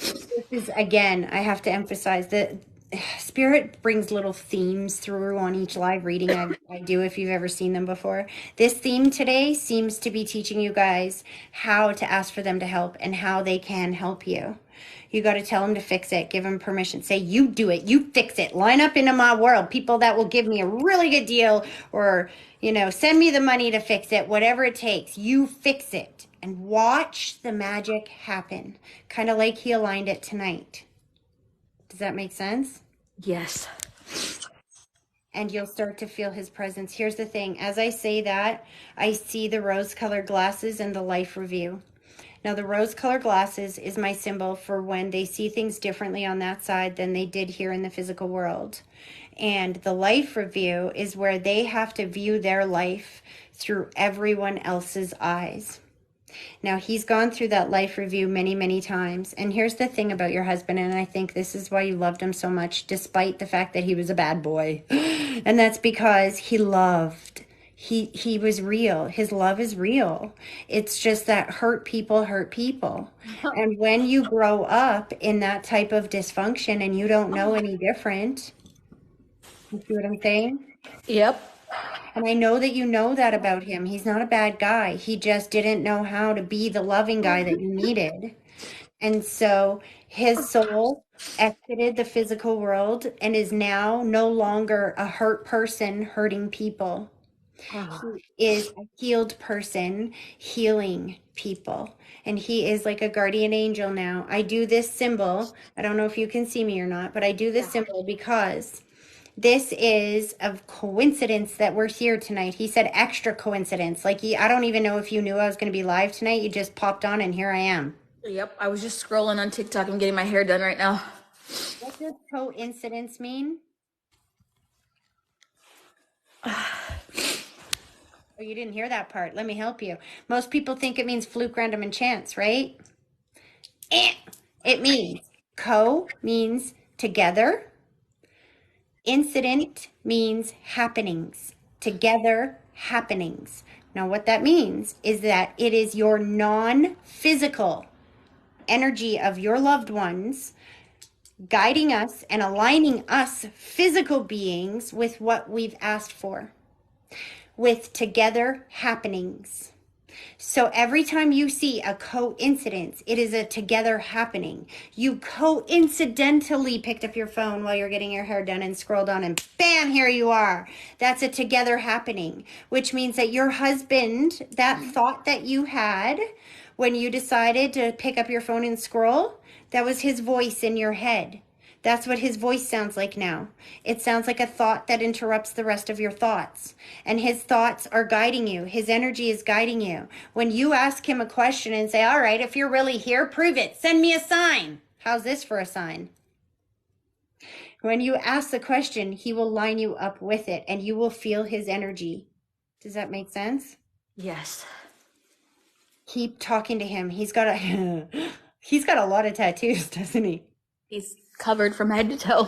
this is, again, I have to emphasize that Spirit brings little themes through on each live reading I do, if you've ever seen them before. This theme today seems to be teaching you guys how to ask for them to help and how they can help you. You got to tell them to fix it. Give them permission. Say, you do it. You fix it. Line up into my world. People that will give me a really good deal, or, send me the money to fix it. Whatever it takes. You fix it. And watch the magic happen. Kind of like he aligned it tonight. Does that make sense? Yes. And you'll start to feel his presence. Here's the thing. As I say that, I see the rose-colored glasses and the life review. Now, the rose-colored glasses is my symbol for when they see things differently on that side than they did here in the physical world. And the life review is where they have to view their life through everyone else's eyes. Now, he's gone through that life review many, many times. And here's the thing about your husband, and I think this is why you loved him so much, despite the fact that he was a bad boy. And that's because he loved. He was real. His love is real. It's just that hurt people hurt people. And when you grow up in that type of dysfunction and you don't know any different, you see what I'm saying? Yep. And I know that you know that about him. He's not a bad guy. He just didn't know how to be the loving guy that you needed. And so his soul exited the physical world and is now no longer a hurt person hurting people. He is a healed person healing people. And he is like a guardian angel now. I do this symbol. I don't know if you can see me or not, but I do this symbol because this is a coincidence that we're here tonight. He said extra coincidence. Like, I don't even know if you knew I was going to be live tonight. You just popped on and here I am. Yep. I was just scrolling on TikTok. I'm getting my hair done right now. What does coincidence mean? Oh, you didn't hear that part. Let me help you. Most people think it means fluke, random, and chance, right? It means means together. Incident means happenings. Together, happenings. Now, what that means is that it is your non-physical energy of your loved ones guiding us and aligning us physical beings with what we've asked for, with together happenings. So every time you see a coincidence, it is a together happening. You coincidentally picked up your phone while you're getting your hair done and scrolled on and bam, here you are. That's a together happening, which means that your husband, that thought that you had when you decided to pick up your phone and scroll, that was his voice in your head. That's what his voice sounds like now. It sounds like a thought that interrupts the rest of your thoughts. And his thoughts are guiding you. His energy is guiding you. When you ask him a question and say, all right, if you're really here, prove it. Send me a sign. How's this for a sign? When you ask the question, he will line you up with it and you will feel his energy. Does that make sense? Yes. Keep talking to him. He's got a lot of tattoos, doesn't he? He's covered from head to toe.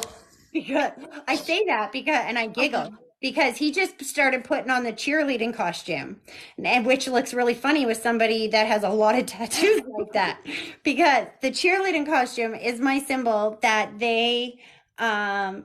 Because I say that and I giggle because he just started putting on the cheerleading costume, and which looks really funny with somebody that has a lot of tattoos like that. Because the cheerleading costume is my symbol that they are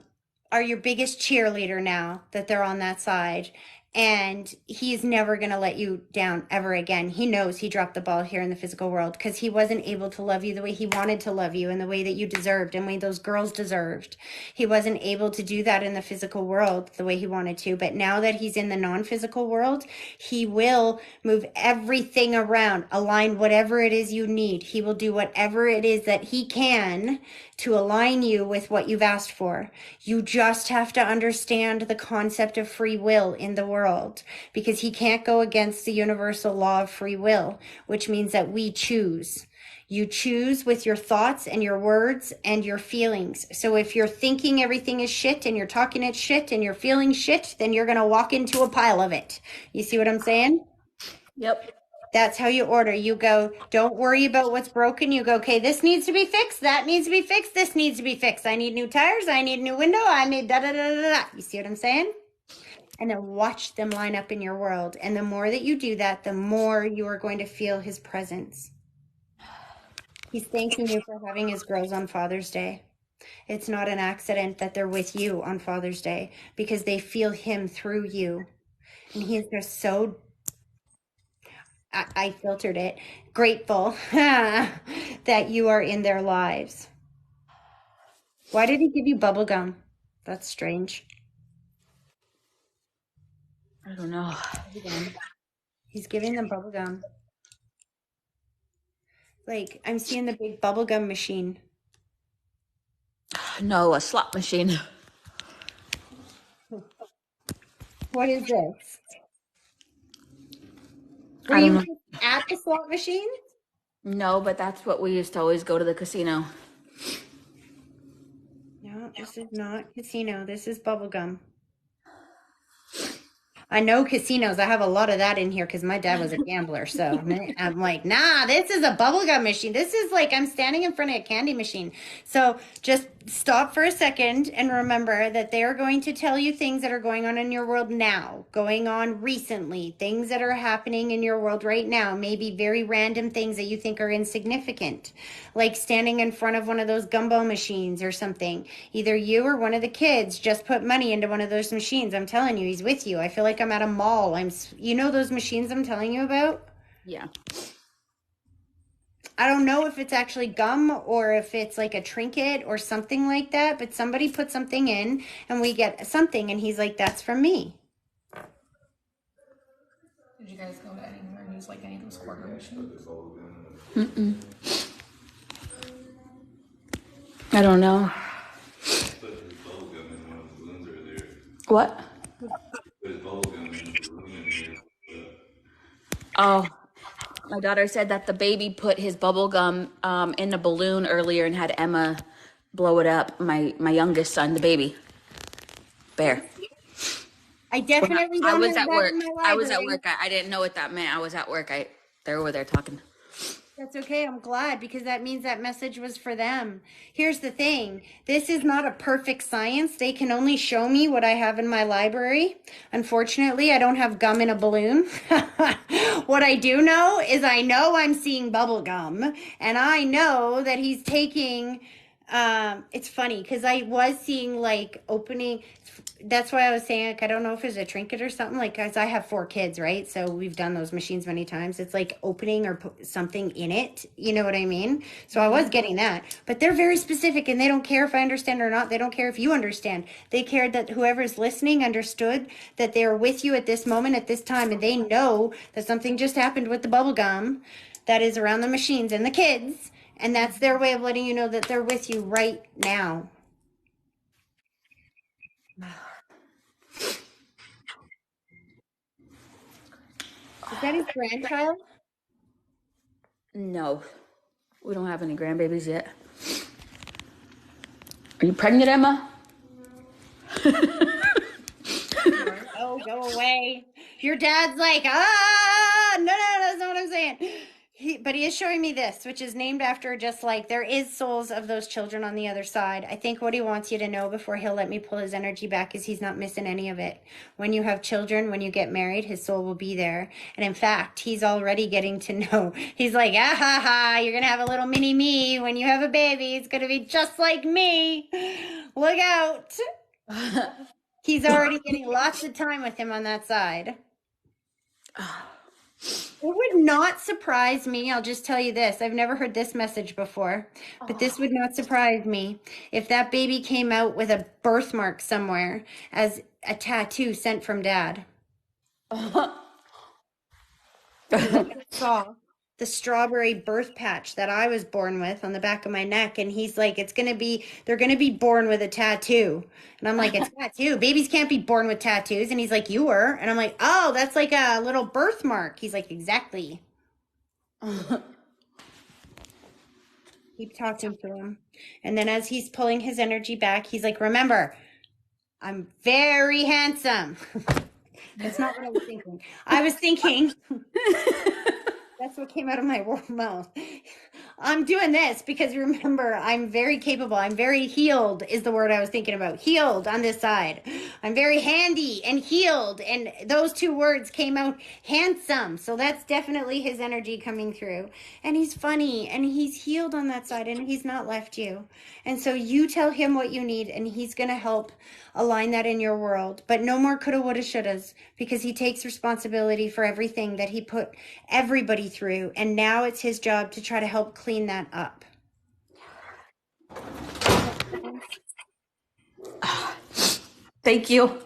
your biggest cheerleader now that they're on that side. And he's never going to let you down ever again. He knows he dropped the ball here in the physical world because he wasn't able to love you the way he wanted to love you and the way that you deserved and the way those girls deserved. He wasn't able to do that in the physical world the way he wanted to. But now that he's in the non-physical world, he will move everything around, align whatever it is you need. He will do whatever it is that he can to align you with what you've asked for. You just have to understand the concept of free will in the world, because he can't go against the universal law of free will, which means that we choose. You choose with your thoughts and your words and your feelings. So if you're thinking everything is shit and you're talking it shit and you're feeling shit, then you're going to walk into a pile of it. You see what I'm saying? Yep. That's how you order. You go, don't worry about what's broken. You go, okay, this needs to be fixed. That needs to be fixed. This needs to be fixed. I need new tires. I need a new window. I need da da da da da. You see what I'm saying? And then watch them line up in your world. And the more that you do that, the more you are going to feel his presence. He's thanking you for having his girls on Father's Day. It's not an accident that they're with you on Father's Day because they feel him through you. And he is just so, I filtered it, grateful that you are in their lives. Why did he give you bubble gum? That's strange. I don't know. He's giving them bubble gum. Like, I'm seeing the big bubble gum machine. No, a slot machine. What is this? Were I don't you know. at the slot machine? No, but that's what we used to always go to the casino. No, this is not casino. This is bubble gum. I know casinos. I have a lot of that in here because my dad was a gambler. So I'm like, nah, this is a bubblegum machine. This is like I'm standing in front of a candy machine. So just stop for a second and remember that they are going to tell you things that are going on in your world now, going on recently, things that are happening in your world right now, maybe very random things that you think are insignificant, like standing in front of one of those gumbo machines or something. Either you or one of the kids just put money into one of those machines. I'm telling you, he's with you. I feel like I'm at a mall. You know those machines I'm telling you about? Yeah. I don't know if it's actually gum or if it's like a trinket or something like that, but somebody put something in and we get something and he's like, that's from me. Did you guys go to anywhere and use like any of those quarter machines? I don't know. What? Oh, my daughter said that the baby put his bubble gum in a balloon earlier and had Emma blow it up. My youngest son, the baby bear. I definitely I don't was have at that work. in my I was at library. work. I didn't know what that meant. I was at work. They're over there talking. That's okay. I'm glad because that means that message was for them. Here's the thing. This is not a perfect science. They can only show me what I have in my library. Unfortunately, I don't have gum in a balloon. What I do know is I know I'm seeing bubble gum and I know that he's taking it's funny because I was seeing like opening. That's why I was saying like I don't know if it's a trinket or something. Like guys, I have 4 kids, right? So we've done those machines many times. It's like opening or put something in it. You know what I mean? So I was getting that, but they're very specific and they don't care if I understand or not. They don't care if you understand. They care that whoever's listening understood that they're with you at this moment at this time, and they know that something just happened with the bubble gum that is around the machines and the kids. And that's their way of letting you know that they're with you right now. Is that his grandchild? No, we don't have any grandbabies yet. Are you pregnant, Emma? Oh, go away. Your dad's like, no, that's not what I'm saying. But he is showing me this, which is named after just like there is souls of those children on the other side. I think what he wants you to know before he'll let me pull his energy back is he's not missing any of it. When you have children, when you get married, his soul will be there. And in fact, he's already getting to know. He's like, ah ha ha, you're going to have a little mini me when you have a baby. It's going to be just like me. Look out. He's already getting lots of time with him on that side. It would not surprise me. I'll just tell you this. I've never heard this message before, but this would not surprise me if that baby came out with a birthmark somewhere as a tattoo sent from dad. I saw the strawberry birth patch that I was born with on the back of my neck. And he's like, they're going to be born with a tattoo. And I'm like, a tattoo? Babies can't be born with tattoos. And he's like, you were. And I'm like, oh, that's like a little birthmark. He's like, exactly. Keep talking to him. And then as he's pulling his energy back, he's like, remember, I'm very handsome. That's not what I was thinking. I was thinking... That's what came out of my mouth. I'm doing this because remember, I'm very capable. I'm very healed is the word I was thinking about. Healed on this side. I'm very handy and healed. And those two words came out handsome. So that's definitely his energy coming through. And he's funny and he's healed on that side and he's not left you. And so you tell him what you need and he's going to help align that in your world. But no more coulda, woulda, shouldas, because he takes responsibility for everything that he put everybody through. And now it's his job to try to help clean that up. Thank you.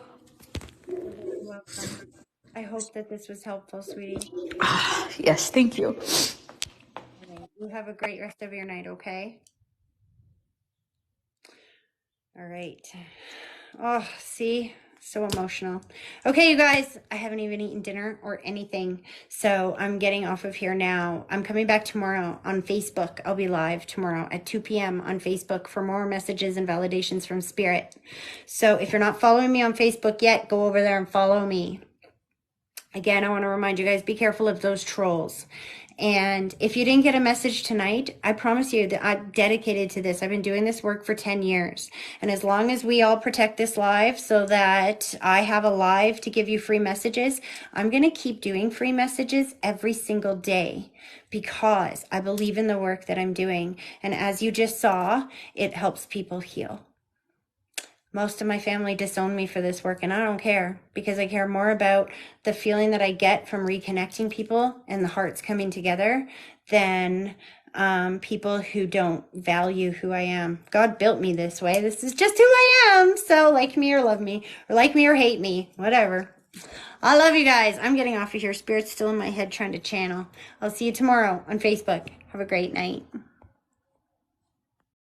You're welcome. I hope that this was helpful, sweetie. Yes, thank you. You have a great rest of your night, okay? All right. Oh, see? So emotional. Okay, you guys, I haven't even eaten dinner or anything, so I'm getting off of here now. I'm coming back tomorrow on Facebook. I'll be live tomorrow at 2 p.m. on Facebook for more messages and validations from Spirit. So if you're not following me on Facebook yet, go over there and follow me. Again, I want to remind you guys, be careful of those trolls. And if you didn't get a message tonight, I promise you that I'm dedicated to this. I've been doing this work for 10 years. And as long as we all protect this live so that I have a live to give you free messages, I'm going to keep doing free messages every single day because I believe in the work that I'm doing. And as you just saw, it helps people heal. Most of my family disowned me for this work, and I don't care because I care more about the feeling that I get from reconnecting people and the hearts coming together than people who don't value who I am. God built me this way. This is just who I am. So like me or love me, or like me or hate me, whatever. I love you guys. I'm getting off of here. Spirit's still in my head trying to channel. I'll see you tomorrow on Facebook. Have a great night.